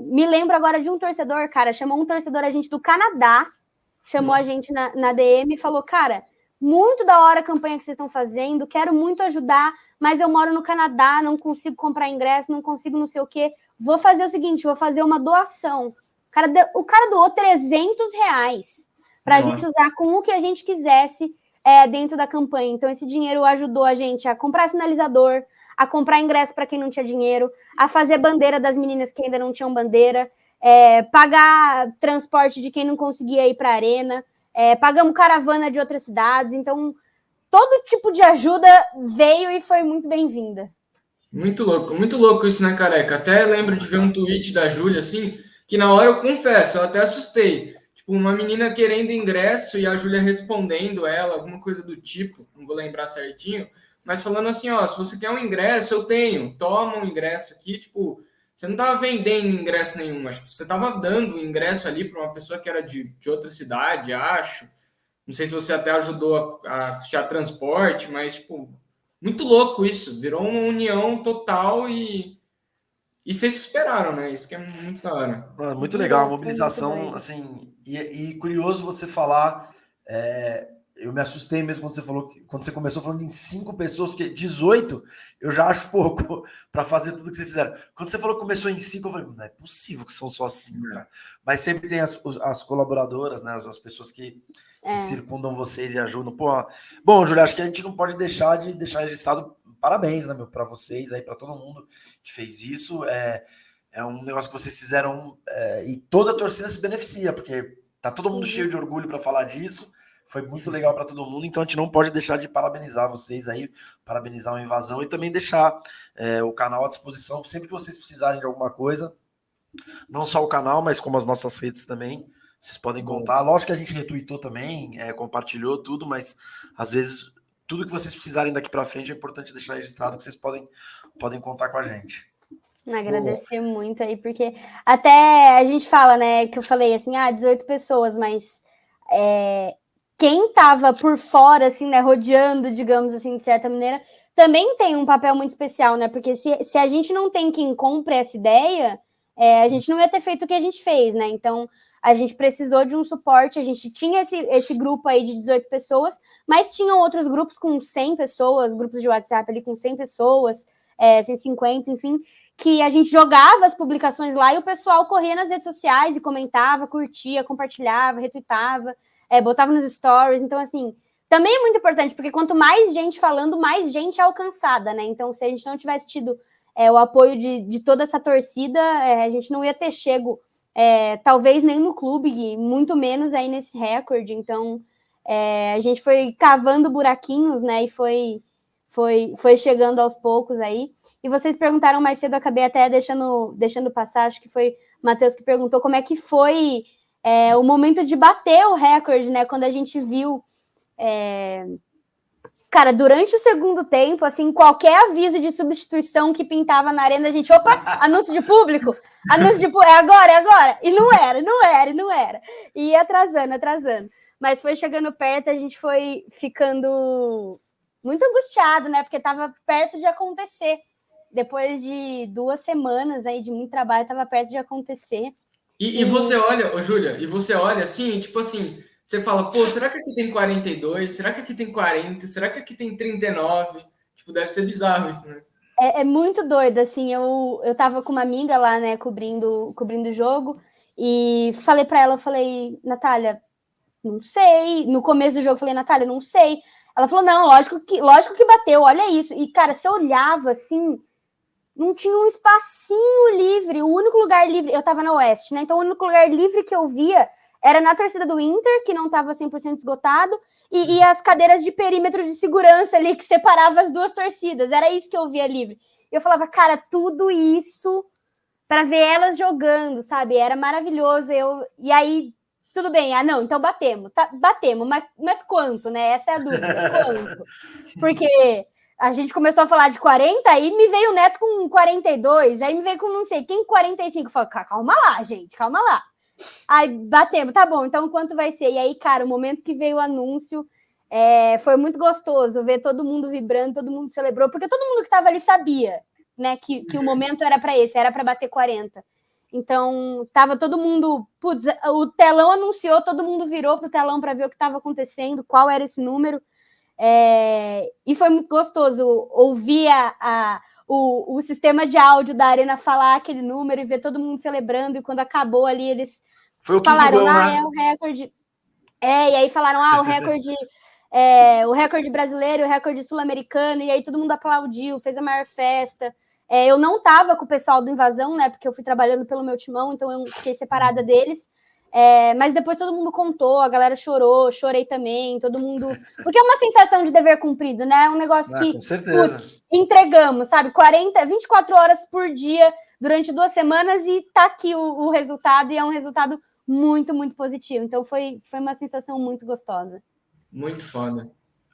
me lembro agora de um torcedor, cara, chamou um torcedor, a gente do Canadá, chamou a gente na DM e falou, cara, muito da hora a campanha que vocês estão fazendo, quero muito ajudar, mas eu moro no Canadá, não consigo comprar ingresso, não consigo não sei o quê, vou fazer o seguinte, vou fazer uma doação. O cara doou R$300 para a gente usar com o que a gente quisesse, dentro da campanha. Então, esse dinheiro ajudou a gente a comprar sinalizador, a comprar ingresso para quem não tinha dinheiro, a fazer bandeira das meninas que ainda não tinham bandeira, pagar transporte de quem não conseguia ir para a arena, pagamos caravana de outras cidades. Então, todo tipo de ajuda veio e foi muito bem-vinda. Muito louco isso, né, Careca? Até lembro de ver um tweet da Júlia, assim, que na hora eu confesso, eu até assustei. Tipo, uma menina querendo ingresso e a Júlia respondendo ela, alguma coisa do tipo, não vou lembrar certinho, mas falando assim, ó, se você quer um ingresso, eu tenho, toma um ingresso aqui, tipo, você não tava vendendo ingresso nenhum, acho que você tava dando o ingresso ali para uma pessoa que era de outra cidade, acho. Não sei se você até ajudou a custear transporte, mas, tipo, muito louco isso. Virou uma união total e vocês superaram, né? Isso que é muito da hora. Muito legal, a mobilização, assim, e curioso você falar, eu me assustei mesmo quando você falou, quando você começou falando em 5 pessoas, porque 18 eu já acho pouco para fazer tudo que vocês fizeram. Quando você falou que começou em 5, eu falei, não é possível que são só 5, cara. Mas sempre tem as colaboradoras, né, as pessoas que circundam vocês e ajudam. Pô, bom, Júlia, acho que a gente não pode deixar de deixar registrado parabéns, né, meu, para vocês aí, para todo mundo que fez isso. É um negócio que vocês fizeram e toda a torcida se beneficia, porque tá todo mundo cheio de orgulho para falar disso. Foi muito legal para todo mundo, então a gente não pode deixar de parabenizar vocês aí, parabenizar o Invasão e também deixar o canal à disposição sempre que vocês precisarem de alguma coisa. Não só o canal, mas como as nossas redes também. Vocês podem contar. Lógico que a gente retweetou também, compartilhou tudo, mas às vezes tudo que vocês precisarem daqui para frente é importante deixar registrado que vocês podem contar com a gente. Agradecer muito aí, porque até a gente fala, né, que eu falei assim, 18 pessoas, mas quem estava por fora, assim, né, rodeando, digamos assim, de certa maneira, também tem um papel muito especial, né, porque se a gente não tem quem compre essa ideia, a gente não ia ter feito o que a gente fez, né, então a gente precisou de um suporte, a gente tinha esse grupo aí de 18 pessoas, mas tinham outros grupos com 100 pessoas, grupos de WhatsApp ali com 100 pessoas, 150, enfim, que a gente jogava as publicações lá e o pessoal corria nas redes sociais e comentava, curtia, compartilhava, retweetava, botava nos stories. Então, assim, também é muito importante, porque quanto mais gente falando, mais gente é alcançada, né? Então, se a gente não tivesse tido o apoio de toda essa torcida, a gente não ia ter chego, talvez nem no clube, e muito menos aí nesse recorde. Então, a gente foi cavando buraquinhos, né? E foi chegando aos poucos aí. E vocês perguntaram mais cedo, eu acabei até deixando passar, acho que foi o Matheus que perguntou como é que foi o momento de bater o recorde, né? Quando a gente viu... Cara, durante o segundo tempo, assim, qualquer aviso de substituição que pintava na arena, a gente, anúncio de público, é agora, e não era. E ia atrasando. Mas foi chegando perto, a gente foi ficando muito angustiado, né? Porque estava perto de acontecer. Depois de 2 semanas aí de muito trabalho, estava perto de acontecer. E você olha, Júlia, assim, tipo assim, você fala, pô, será que aqui tem 42? Será que aqui tem 40? Será que aqui tem 39? Tipo, deve ser bizarro isso, né? É muito doido, assim, eu tava com uma amiga lá, né, cobrindo o jogo, e falei pra ela, Natália, não sei. No começo do jogo, eu falei, Natália, não sei. Ela falou, não, lógico que bateu, olha isso. E, cara, você olhava, assim, não tinha um espacinho livre. O único lugar livre... Eu tava na Oeste, né? Então, o único lugar livre que eu via era na torcida do Inter, que não tava 100% esgotado, e as cadeiras de perímetro de segurança ali, que separava as duas torcidas. Era isso que eu via livre. E eu falava, cara, tudo isso para ver elas jogando, sabe? Era maravilhoso. E aí... Tudo bem, não, então batemos, mas quanto, né? Essa é a dúvida, quanto? Porque a gente começou a falar de 40, aí me veio o Neto com 42, aí me veio com não sei quem 45, eu falei, calma lá, gente, calma lá. Aí batemos, tá bom, então quanto vai ser? E aí, cara, o momento que veio o anúncio, foi muito gostoso ver todo mundo vibrando, todo mundo celebrou, porque todo mundo que estava ali sabia, né, que o momento era para bater 40. Então, tava todo mundo... Putz, o telão anunciou, todo mundo virou pro telão para ver o que estava acontecendo, qual era esse número. E foi muito gostoso ouvir o sistema de áudio da Arena falar aquele número e ver todo mundo celebrando. E quando acabou ali, eles foi o falaram, gol, né? é o recorde. E aí falaram, o recorde o recorde brasileiro, o recorde sul-americano, e aí todo mundo aplaudiu, fez a maior festa. Eu não estava com o pessoal do Invasão, né? Porque eu fui trabalhando pelo meu timão, então eu fiquei separada deles. Mas depois todo mundo contou, a galera chorou, chorei também, todo mundo... Porque é uma sensação de dever cumprido, né? Um negócio que... Com certeza. Putz, entregamos, sabe? 24 horas por dia, durante 2 semanas, e tá aqui o resultado, e é um resultado muito, muito positivo. Então foi uma sensação muito gostosa. Muito foda.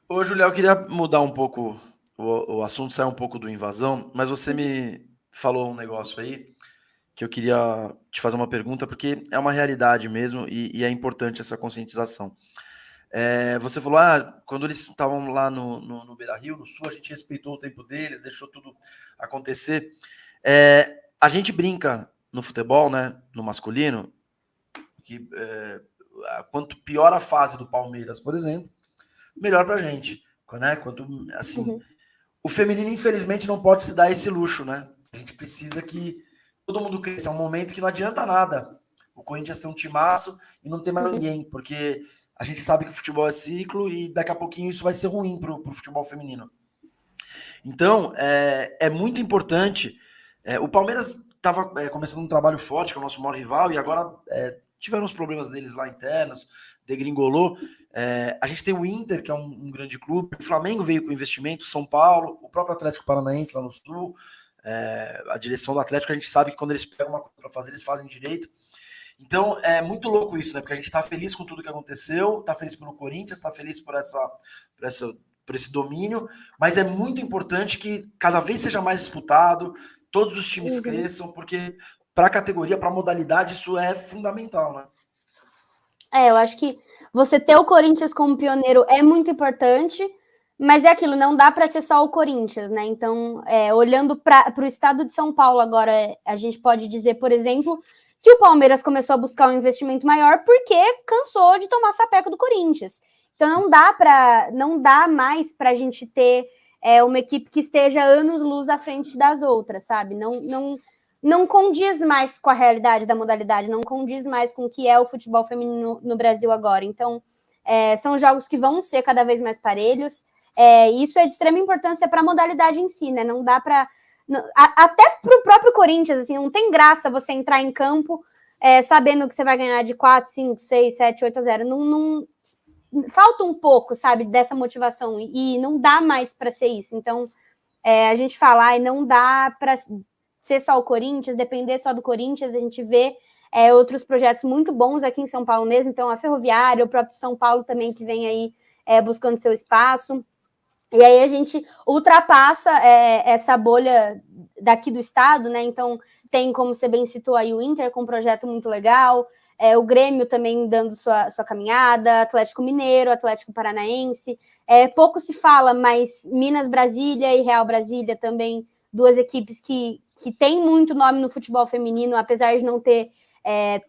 Ô, Julia, eu queria mudar um pouco o assunto, sair um pouco do Invasão, mas você me falou um negócio aí que eu queria te fazer uma pergunta, porque é uma realidade mesmo e é importante essa conscientização. Você falou, quando eles estavam lá no Beira-Rio, no Sul, a gente respeitou o tempo deles, deixou tudo acontecer. A gente brinca no futebol, né, no masculino, que quanto pior a fase do Palmeiras, por exemplo, melhor pra gente, né? Quanto, assim, o feminino, infelizmente, não pode se dar esse luxo, né? A gente precisa que todo mundo cresça. É um momento que não adianta nada o Corinthians ter um timaço e não ter mais ninguém, porque a gente sabe que o futebol é ciclo e daqui a pouquinho isso vai ser ruim pro futebol feminino. Então, é muito importante. O Palmeiras estava começando um trabalho forte com o nosso maior rival e agora tiveram os problemas deles lá internos, degringolou. A gente tem o Inter, que é um grande clube, o Flamengo veio com investimento, São Paulo, o próprio Atlético Paranaense lá no Sul, a direção do Atlético, a gente sabe que quando eles pegam uma coisa para fazer, eles fazem direito. Então, é muito louco isso, né? Porque a gente está feliz com tudo que aconteceu, está feliz pelo Corinthians, está feliz por esse domínio, mas é muito importante que cada vez seja mais disputado, todos os times cresçam, porque para a categoria, para a modalidade, isso é fundamental, né? Eu acho que você ter o Corinthians como pioneiro é muito importante, mas é aquilo, não dá para ser só o Corinthians, né? Então, olhando para o estado de São Paulo agora, a gente pode dizer, por exemplo, que o Palmeiras começou a buscar um investimento maior porque cansou de tomar sapeco do Corinthians. Então, não dá mais para a gente ter uma equipe que esteja anos-luz à frente das outras, sabe? Não condiz mais com a realidade da modalidade, não condiz mais com o que é o futebol feminino no Brasil agora. Então, são jogos que vão ser cada vez mais parelhos. Isso é de extrema importância para a modalidade em si, né? Não dá para... Até para o próprio Corinthians, assim, não tem graça você entrar em campo sabendo que você vai ganhar de 4, 5, 6, 7, 8 a 0. Não, falta um pouco, sabe, dessa motivação. E não dá mais para ser isso. Então, a gente fala, não dá para ser só o Corinthians, depender só do Corinthians. A gente vê outros projetos muito bons aqui em São Paulo mesmo. Então, a Ferroviária, o próprio São Paulo também, que vem aí buscando seu espaço. E aí a gente ultrapassa essa bolha daqui do estado, né? Então tem, como você bem citou aí, o Inter com um projeto muito legal, o Grêmio também dando sua caminhada, Atlético Mineiro, Atlético Paranaense. Pouco se fala, mas Minas Brasília e Real Brasília também, 2 equipes que têm muito nome no futebol feminino, apesar de não ter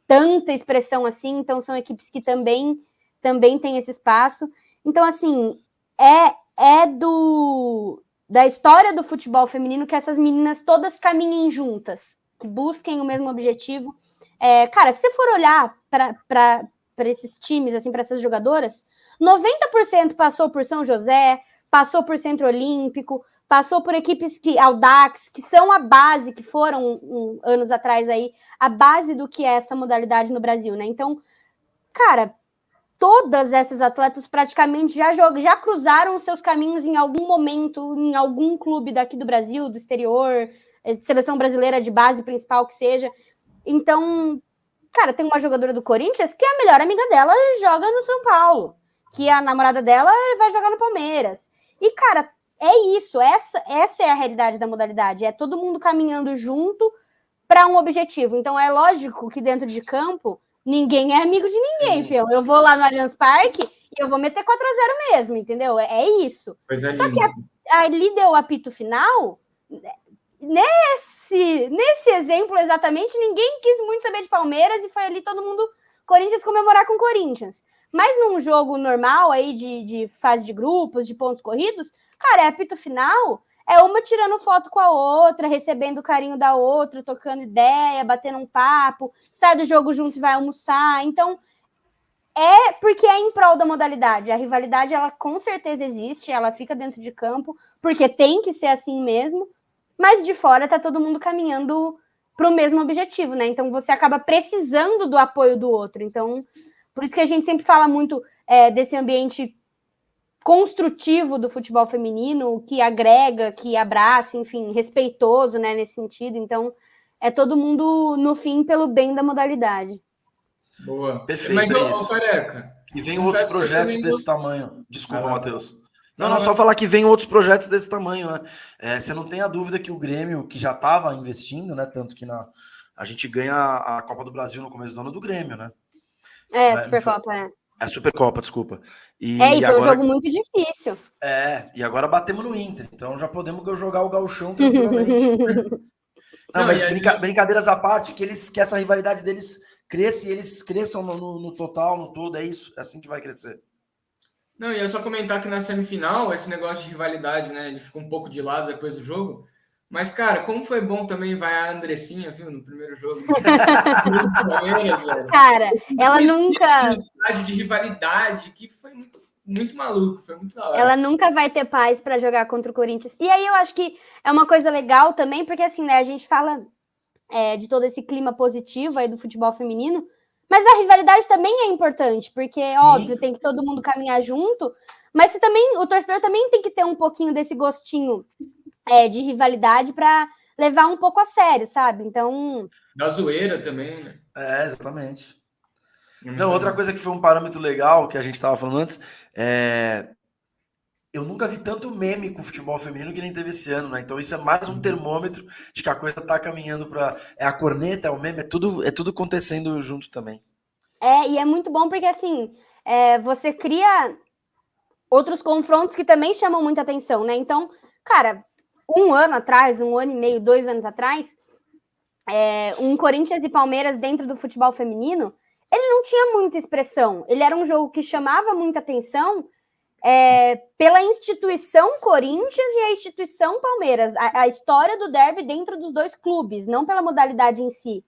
tanta expressão assim. Então são equipes que também têm esse espaço. Então, assim, da história do futebol feminino que essas meninas todas caminhem juntas, que busquem o mesmo objetivo. Cara, se você for olhar para esses times, assim, para essas jogadoras, 90% passou por São José, passou por Centro Olímpico, passou por equipes Audax, que são a base, que foram anos atrás aí, a base do que é essa modalidade no Brasil, né? Então, cara, todas essas atletas praticamente já cruzaram os seus caminhos em algum momento, em algum clube daqui do Brasil, do exterior, seleção brasileira de base principal que seja. Então, cara, tem uma jogadora do Corinthians que a melhor amiga dela joga no São Paulo, que a namorada dela vai jogar no Palmeiras. E, cara, é isso, essa é a realidade da modalidade, é todo mundo caminhando junto para um objetivo. Então, é lógico que dentro de campo ninguém é amigo de ninguém, filho. Eu vou lá no Allianz Parque e eu vou meter 4-0 mesmo, entendeu? É isso. Só que ali deu o apito final. Nesse exemplo, exatamente, ninguém quis muito saber de Palmeiras e foi ali todo mundo Corinthians comemorar com Corinthians. Mas num jogo normal aí de fase de grupos, de pontos corridos, cara, apito final... uma tirando foto com a outra, recebendo o carinho da outra, trocando ideia, batendo um papo, sai do jogo junto e vai almoçar. Então, é porque é em prol da modalidade. A rivalidade, ela com certeza existe, ela fica dentro de campo, porque tem que ser assim mesmo, mas de fora tá todo mundo caminhando para o mesmo objetivo, né? Então você acaba precisando do apoio do outro. Então, por isso que a gente sempre fala muito desse ambiente construtivo do futebol feminino, que agrega, que abraça, enfim, respeitoso, né, nesse sentido. Então, é todo mundo, no fim, pelo bem da modalidade. Boa. Perfeito, Mas, é isso. Careca, E vem outros projetos desse tamanho. Desculpa, Vai lá. Matheus. Não, só falar que vem outros projetos desse tamanho, né? Você não tem a dúvida que o Grêmio, que já estava investindo, né? Tanto que a gente ganha a Copa do Brasil no começo do ano do Grêmio, né? Supercopa, É Supercopa, desculpa. E foi agora, um jogo muito difícil. E agora batemos no Inter, então já podemos jogar o gauchão tranquilamente. Não, mas brincadeiras à parte, que essa rivalidade deles cresça e eles cresçam no total, no todo, é isso, é assim que vai crescer. Não, e é só comentar que na semifinal, esse negócio de rivalidade, né, ele fica um pouco de lado depois do jogo, mas, cara, como foi bom também vai a Andressinha, viu, no primeiro jogo. Cara, ela nunca... estádio de rivalidade, que foi muito maluco, foi muito da hora. Ela nunca vai ter paz para jogar contra o Corinthians. E aí eu acho que é uma coisa legal também, porque assim, né, a gente fala de todo esse clima positivo aí do futebol feminino, mas a rivalidade também é importante, porque, óbvio, tem que todo mundo caminhar junto, mas o torcedor também tem que ter um pouquinho desse gostinho de rivalidade para levar um pouco a sério, sabe? Então... Da zoeira também, né? Exatamente. Não, outra coisa que foi um parâmetro legal, que a gente estava falando antes, eu nunca vi tanto meme com o futebol feminino que nem teve esse ano, né? Então isso é mais um termômetro de que a coisa tá caminhando para... É a corneta, é o meme, é tudo acontecendo junto também. E é muito bom porque, assim, você cria outros confrontos que também chamam muita atenção, né? Então, cara, um ano e meio, 2 anos atrás, um Corinthians e Palmeiras dentro do futebol feminino, ele não tinha muita expressão. Ele era um jogo que chamava muita atenção pela instituição Corinthians e a instituição Palmeiras, a história do derby dentro dos dois clubes, não pela modalidade em si.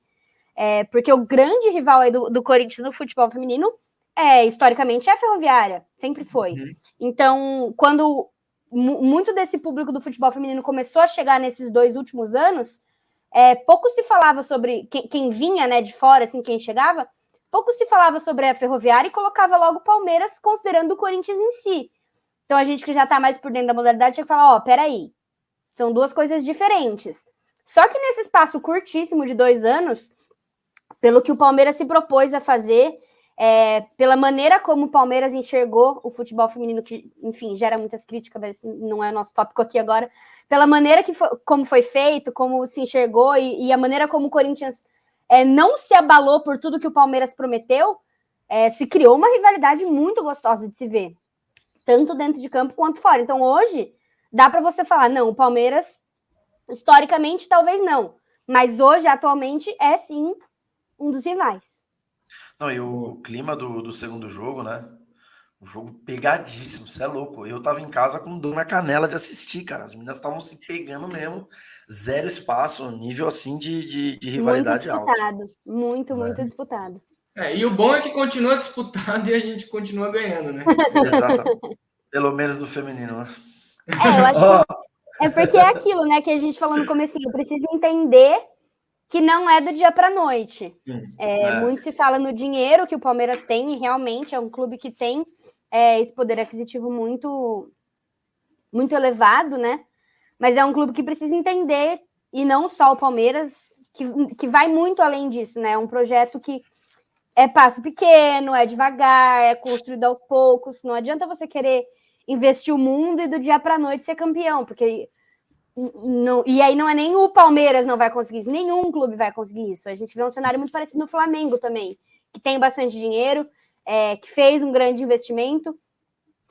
Porque o grande rival aí do Corinthians no futebol feminino, historicamente, é a Ferroviária, sempre foi. Uhum. Então, quando muito desse público do futebol feminino começou a chegar nesses 2 últimos anos, pouco se falava sobre quem vinha, né, de fora, assim, quem chegava, pouco se falava sobre a Ferroviária e colocava logo o Palmeiras considerando o Corinthians em si. Então a gente que já tá mais por dentro da modalidade tinha que falar, peraí, são 2 coisas diferentes. Só que nesse espaço curtíssimo de 2 anos, pelo que o Palmeiras se propôs a fazer, pela maneira como o Palmeiras enxergou o futebol feminino, que, enfim, gera muitas críticas, mas não é nosso tópico aqui agora, pela maneira como foi feito, como se enxergou e a maneira como o Corinthians não se abalou por tudo que o Palmeiras prometeu, se criou uma rivalidade muito gostosa de se ver, tanto dentro de campo quanto fora. Então hoje, dá para você falar, não, o Palmeiras, historicamente, talvez não, mas hoje, atualmente, é sim um dos rivais. Não, e o clima do segundo jogo, né? Um jogo pegadíssimo, você é louco. Eu tava em casa com dor na canela de assistir, cara. As meninas estavam se pegando mesmo, 0 espaço, nível assim de rivalidade alta. Muito disputado. E o bom é que continua disputado e a gente continua ganhando, né? Exato. Pelo menos do feminino, né? Eu acho que porque é aquilo, né, que a gente falou no comecinho. Eu preciso entender que não é do dia para a noite. Muito se fala no dinheiro que o Palmeiras tem, e realmente é um clube que tem esse poder aquisitivo muito, muito elevado, né? Mas é um clube que precisa entender, e não só o Palmeiras, que vai muito além disso, né? É um projeto que é passo pequeno, é devagar, é construído aos poucos. Não adianta você querer investir o mundo e do dia para a noite ser campeão, porque... Não, e aí não é nem o Palmeiras não vai conseguir isso, nenhum clube vai conseguir isso. A gente vê um cenário muito parecido no Flamengo também, que tem bastante dinheiro, que fez um grande investimento,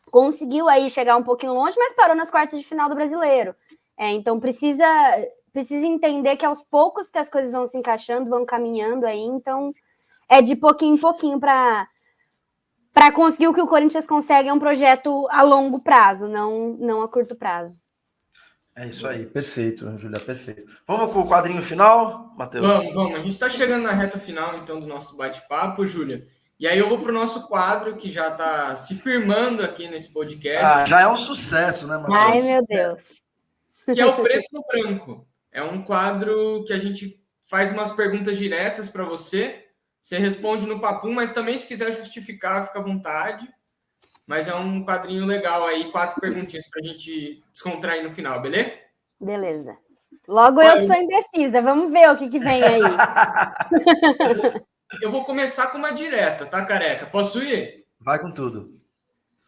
conseguiu aí chegar um pouquinho longe, mas parou nas quartas de final do Brasileiro. Então precisa entender que aos poucos que as coisas vão se encaixando, vão caminhando aí, então é de pouquinho em pouquinho para conseguir o que o Corinthians consegue, é um projeto a longo prazo, não a curto prazo. É isso aí, perfeito, Júlia, perfeito. Vamos com o quadrinho final, Matheus? Vamos. A gente está chegando na reta final, então, do nosso bate-papo, Júlia. E aí eu vou para o nosso quadro, que já está se firmando aqui nesse podcast. Ah, já é um sucesso, né, Matheus? Ai, meu Deus. Que é o Preto no Branco. É um quadro que a gente faz umas perguntas diretas para você. Você responde no papum, mas também se quiser justificar, fica à vontade. Mas é um quadrinho legal aí, 4 perguntinhas para a gente descontrair no final, beleza? Beleza. Logo eu que sou indecisa. Vamos ver o que vem aí. Eu vou começar com uma direta, tá, Careca? Posso ir? Vai com tudo.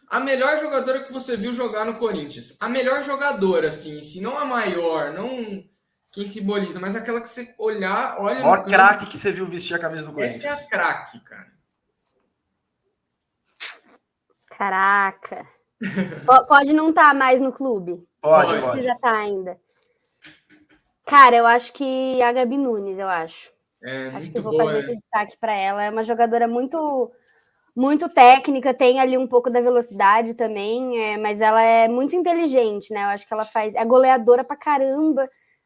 A melhor jogadora que você viu jogar no Corinthians. A melhor jogadora, assim, se não a maior, não quem simboliza, mas aquela que você olha... O maior craque que você viu vestir a camisa do Corinthians. Essa é a craque, cara. Caraca. Pode não estar mais no clube? Pode. Precisa estar ainda. Cara, eu acho que a Gabi Nunes, eu acho. Acho que eu vou fazer esse destaque para ela. É uma jogadora muito técnica, tem ali um pouco da velocidade também, mas ela é muito inteligente, né? Eu acho que ela é goleadora pra caramba.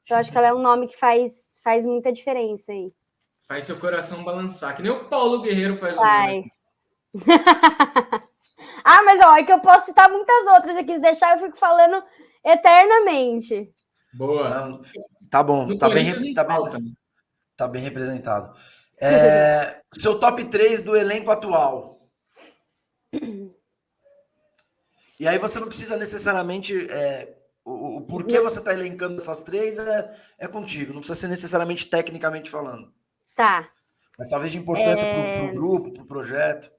Eu acho que ela é um nome que faz muita diferença aí. Faz seu coração balançar, que nem o Paulo Guerreiro faz. Ah, mas ó, é que eu posso citar muitas outras aqui, se deixar eu fico falando eternamente. Boa. Não, tá bom, tá bem representado. Seu top 3 do elenco atual. E aí você não precisa necessariamente... o porquê você está elencando essas 3 é contigo. Não precisa ser necessariamente tecnicamente falando. Tá. Mas talvez de importância para o grupo, para o projeto.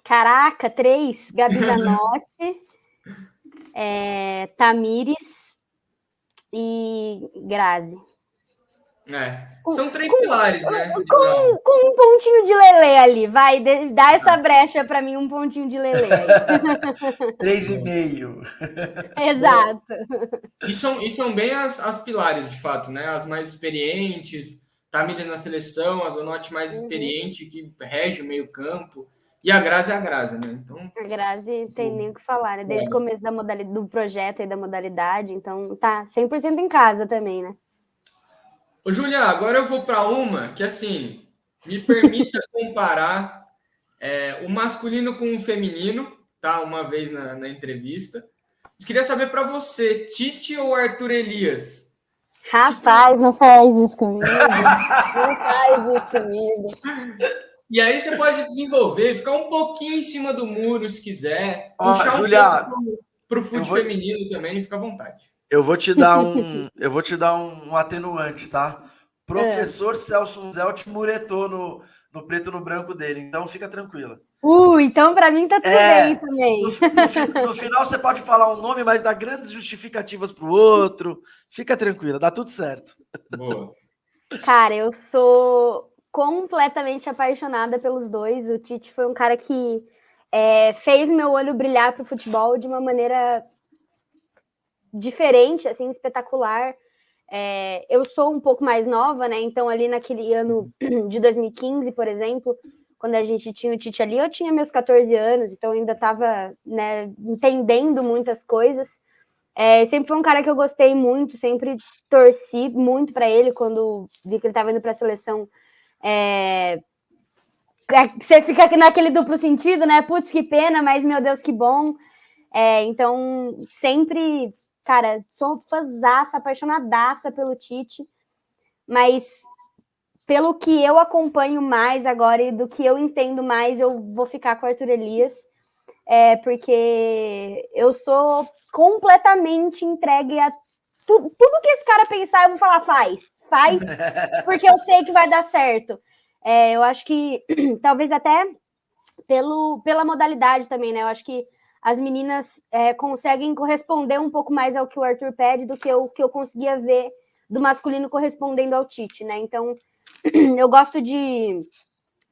Caraca, 3. Gabi Zanotti, Tamires e Grazi. São 3 pilares, né? Com um pontinho de Lelê ali, vai, dá essa brecha para mim, um pontinho de Lelê. 3,5. Exato. E são bem as pilares, de fato, né? As mais experientes, Tamires na seleção, a Zanotti mais experiente, que rege o meio campo. E a Grazi é a Grazi, né? Então... A Grazi tem nem o que falar, né? Desde o começo do projeto e da modalidade, então tá 100% em casa também, né? Ô, Júlia, agora eu vou para uma que, assim, me permita comparar o masculino com o feminino, tá? Uma vez na entrevista. Eu queria saber para você, Tite ou Arthur Elias? Rapaz, não faz isso comigo. Não faz isso comigo. E aí você pode desenvolver, ficar um pouquinho em cima do muro, se quiser. Puxar Julia, para o futebol feminino também, fica à vontade. Eu vou te dar um atenuante, tá? Professor Celso Unzelt muretou no preto no branco dele, então fica tranquila. Então para mim tá tudo bem também. No final você pode falar um nome, mas dá grandes justificativas pro outro. Fica tranquila, dá tudo certo. Boa. Cara, eu sou completamente apaixonada pelos dois. O Tite foi um cara que fez meu olho brilhar pro futebol de uma maneira diferente, assim, espetacular. Eu sou um pouco mais nova, né? Então, ali naquele ano de 2015, por exemplo, quando a gente tinha o Tite ali, eu tinha meus 14 anos, então ainda estava, né, entendendo muitas coisas. Sempre foi um cara que eu gostei muito, sempre torci muito para ele quando vi que ele estava indo para a seleção. Você fica naquele duplo sentido, né? Putz, que pena, mas meu Deus, que bom. Então, sempre... Cara, sou fãzaça, apaixonadaça pelo Tite, mas pelo que eu acompanho mais agora e do que eu entendo mais, eu vou ficar com o Arthur Elias, porque eu sou completamente entregue a tudo que esse cara pensar, eu vou falar, faz, porque eu sei que vai dar certo. Eu acho que, talvez até pela modalidade também, né? Eu acho que as meninas conseguem corresponder um pouco mais ao que o Arthur pede do que o que eu conseguia ver do masculino correspondendo ao Tite, né? Então, eu gosto de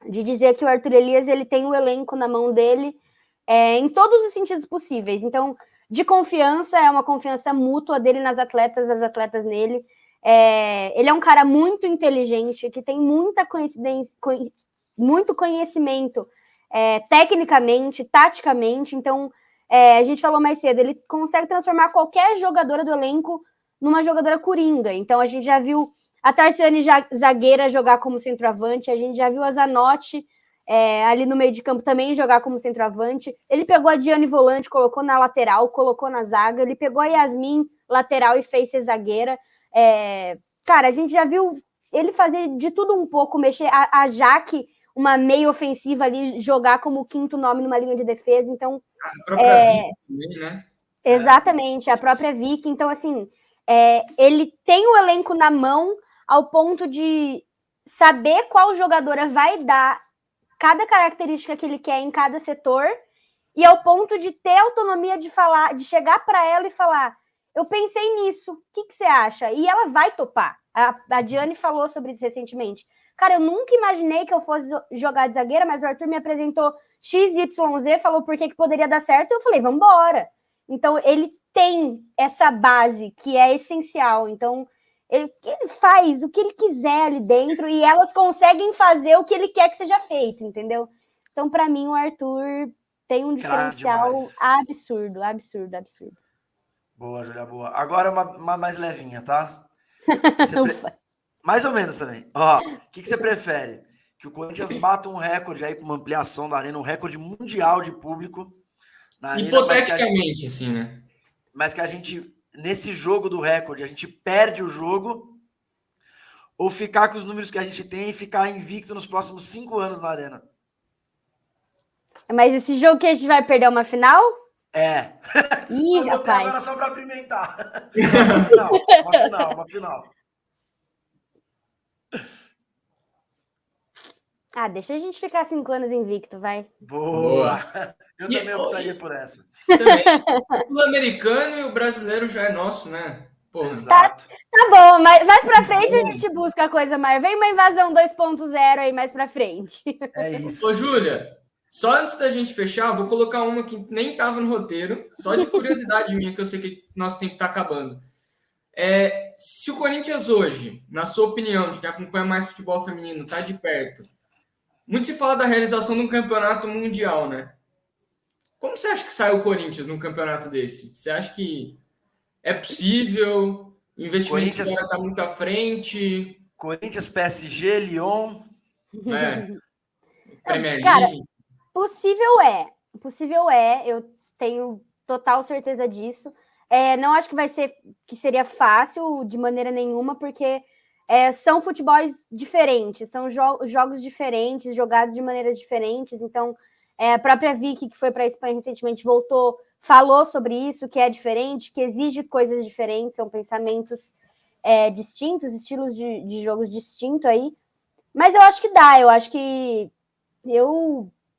dizer que o Arthur Elias, ele tem o elenco na mão dele em todos os sentidos possíveis. Então, de confiança, é uma confiança mútua dele nas atletas, das atletas nele. Ele é um cara muito inteligente, que tem muita coincidência, muito conhecimento tecnicamente, taticamente. Então, a gente falou mais cedo, ele consegue transformar qualquer jogadora do elenco numa jogadora coringa. Então, a gente já viu a Tarciane zagueira jogar como centroavante, a gente já viu a Zanotti ali no meio de campo também jogar como centroavante. Ele pegou a Diane volante, colocou na lateral, colocou na zaga, ele pegou a Yasmin lateral e fez ser zagueira. Cara, a gente já viu ele fazer de tudo um pouco, mexer a Jaque, uma meia ofensiva ali, jogar como quinto nome numa linha de defesa. Então, a própria Vicky também, né? Exatamente, a própria Vicky. Então, assim, ele tem o elenco na mão ao ponto de saber qual jogadora vai dar cada característica que ele quer em cada setor, e ao ponto de ter autonomia de falar, de chegar para ela e falar: eu pensei nisso, o que você acha? E ela vai topar. A Diane falou sobre isso recentemente. Cara, eu nunca imaginei que eu fosse jogar de zagueira, mas o Arthur me apresentou XYZ, falou por que poderia dar certo, e eu falei, vamos embora. Então, ele tem essa base que é essencial. Então, ele faz o que ele quiser ali dentro e elas conseguem fazer o que ele quer que seja feito, entendeu? Então, para mim, o Arthur tem um diferencial absurdo. Boa, Júlia, boa. Agora uma mais levinha, tá? Mais ou menos também. Ó, o que você prefere? Que o Corinthians bata um recorde aí com uma ampliação da arena, um recorde mundial de público na arena. Hipoteticamente, assim, né? Mas que a gente, nesse jogo do recorde, a gente perde o jogo, ou ficar com os números que a gente tem e ficar invicto nos próximos 5 anos na arena? Mas esse jogo que a gente vai perder uma final? Ih, eu botei agora só para apimentar. Uma final. Deixa a gente ficar 5 anos invicto, vai. Boa. Eu também optaria por essa. O sul-americano e o brasileiro já é nosso, né? Porra. Exato. Tá bom, mas mais pra frente a gente busca a coisa maior. Vem uma invasão 2.0 aí mais pra frente. É isso. Ô, Júlia, só antes da gente fechar, vou colocar uma que nem tava no roteiro, só de curiosidade minha, que eu sei que nosso tempo tá acabando. Se o Corinthians hoje, na sua opinião, de quem acompanha mais futebol feminino, tá de perto, muito se fala da realização de um campeonato mundial, né? Como você acha que sai o Corinthians num campeonato desse? Você acha que é possível? O investimento agora está muito à frente? Corinthians, PSG, Lyon. Premier League. Cara, possível é. Eu tenho total certeza disso. Não acho que seria fácil de maneira nenhuma, porque são futebols diferentes, são jogos diferentes, jogados de maneiras diferentes. Então, a própria Vicky, que foi para a Espanha recentemente, voltou, falou sobre isso, que é diferente, que exige coisas diferentes, são pensamentos distintos, estilos de jogos distintos aí. Mas eu acho que dá,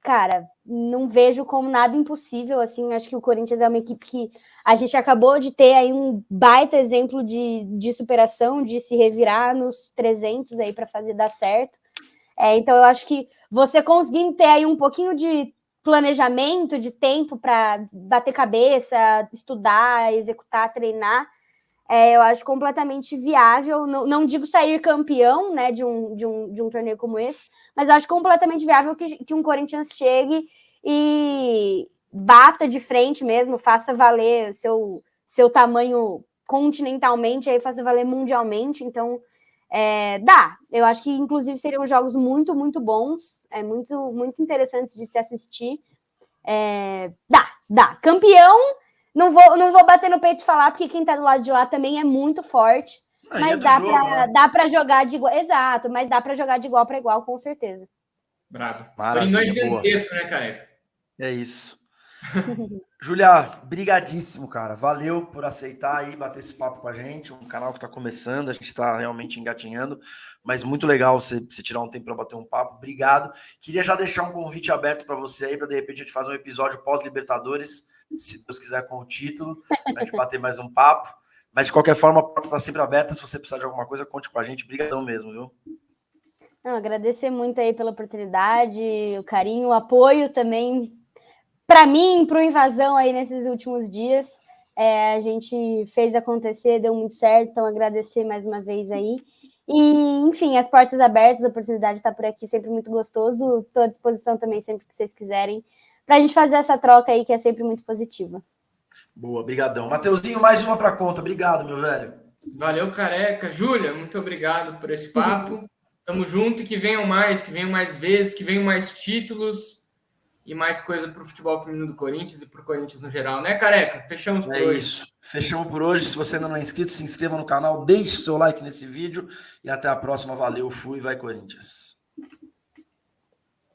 cara, não vejo como nada impossível, assim. Acho que o Corinthians é uma equipe que a gente acabou de ter aí um baita exemplo de superação, de se revirar nos 300 aí para fazer dar certo. Então eu acho que você conseguindo ter aí um pouquinho de planejamento, de tempo para bater cabeça, estudar, executar, treinar, eu acho completamente viável. Não digo sair campeão, né, de um torneio como esse, mas eu acho completamente viável que um Corinthians chegue e bata de frente mesmo, faça valer seu tamanho continentalmente, aí faça valer mundialmente. Então, dá. Eu acho que, inclusive, seriam jogos muito, muito bons, muito, muito interessantes de se assistir. Dá. Campeão, não vou bater no peito e falar, porque quem tá do lado de lá também é muito forte. Mas dá para jogar de igual. Exato, mas dá para jogar de igual para igual, com certeza. Brabo. Coringão é gigantesco, né, careca? É isso. Júlia, brigadíssimo, cara. Valeu por aceitar aí, bater esse papo com a gente. Um canal que tá começando, a gente tá realmente engatinhando, mas muito legal você tirar um tempo para bater um papo. Obrigado. Queria já deixar um convite aberto para você aí, para de repente a gente fazer um episódio pós-Libertadores, se Deus quiser, com o título, pra gente bater mais um papo. Mas de qualquer forma, a porta tá sempre aberta. Se você precisar de alguma coisa, conte com a gente. Obrigadão mesmo, viu? Agradecer muito aí pela oportunidade, o carinho, o apoio também para mim, para o Invasão aí nesses últimos dias. A gente fez acontecer, deu muito certo, então agradecer mais uma vez aí. E, enfim, as portas abertas, a oportunidade está por aqui, sempre muito gostoso. Estou à disposição também, sempre que vocês quiserem, para a gente fazer essa troca aí, que é sempre muito positiva. Boa, brigadão. Mateuzinho, mais uma para conta. Obrigado, meu velho. Valeu, Careca. Júlia, muito obrigado por esse papo. Tamo junto e que venham mais vezes, que venham mais títulos e mais coisa para o futebol feminino do Corinthians e para o Corinthians no geral, né, Careca? Fechamos por hoje. É isso. Fechamos por hoje. Se você ainda não é inscrito, se inscreva no canal, deixe seu like nesse vídeo e até a próxima. Valeu, fui, vai Corinthians.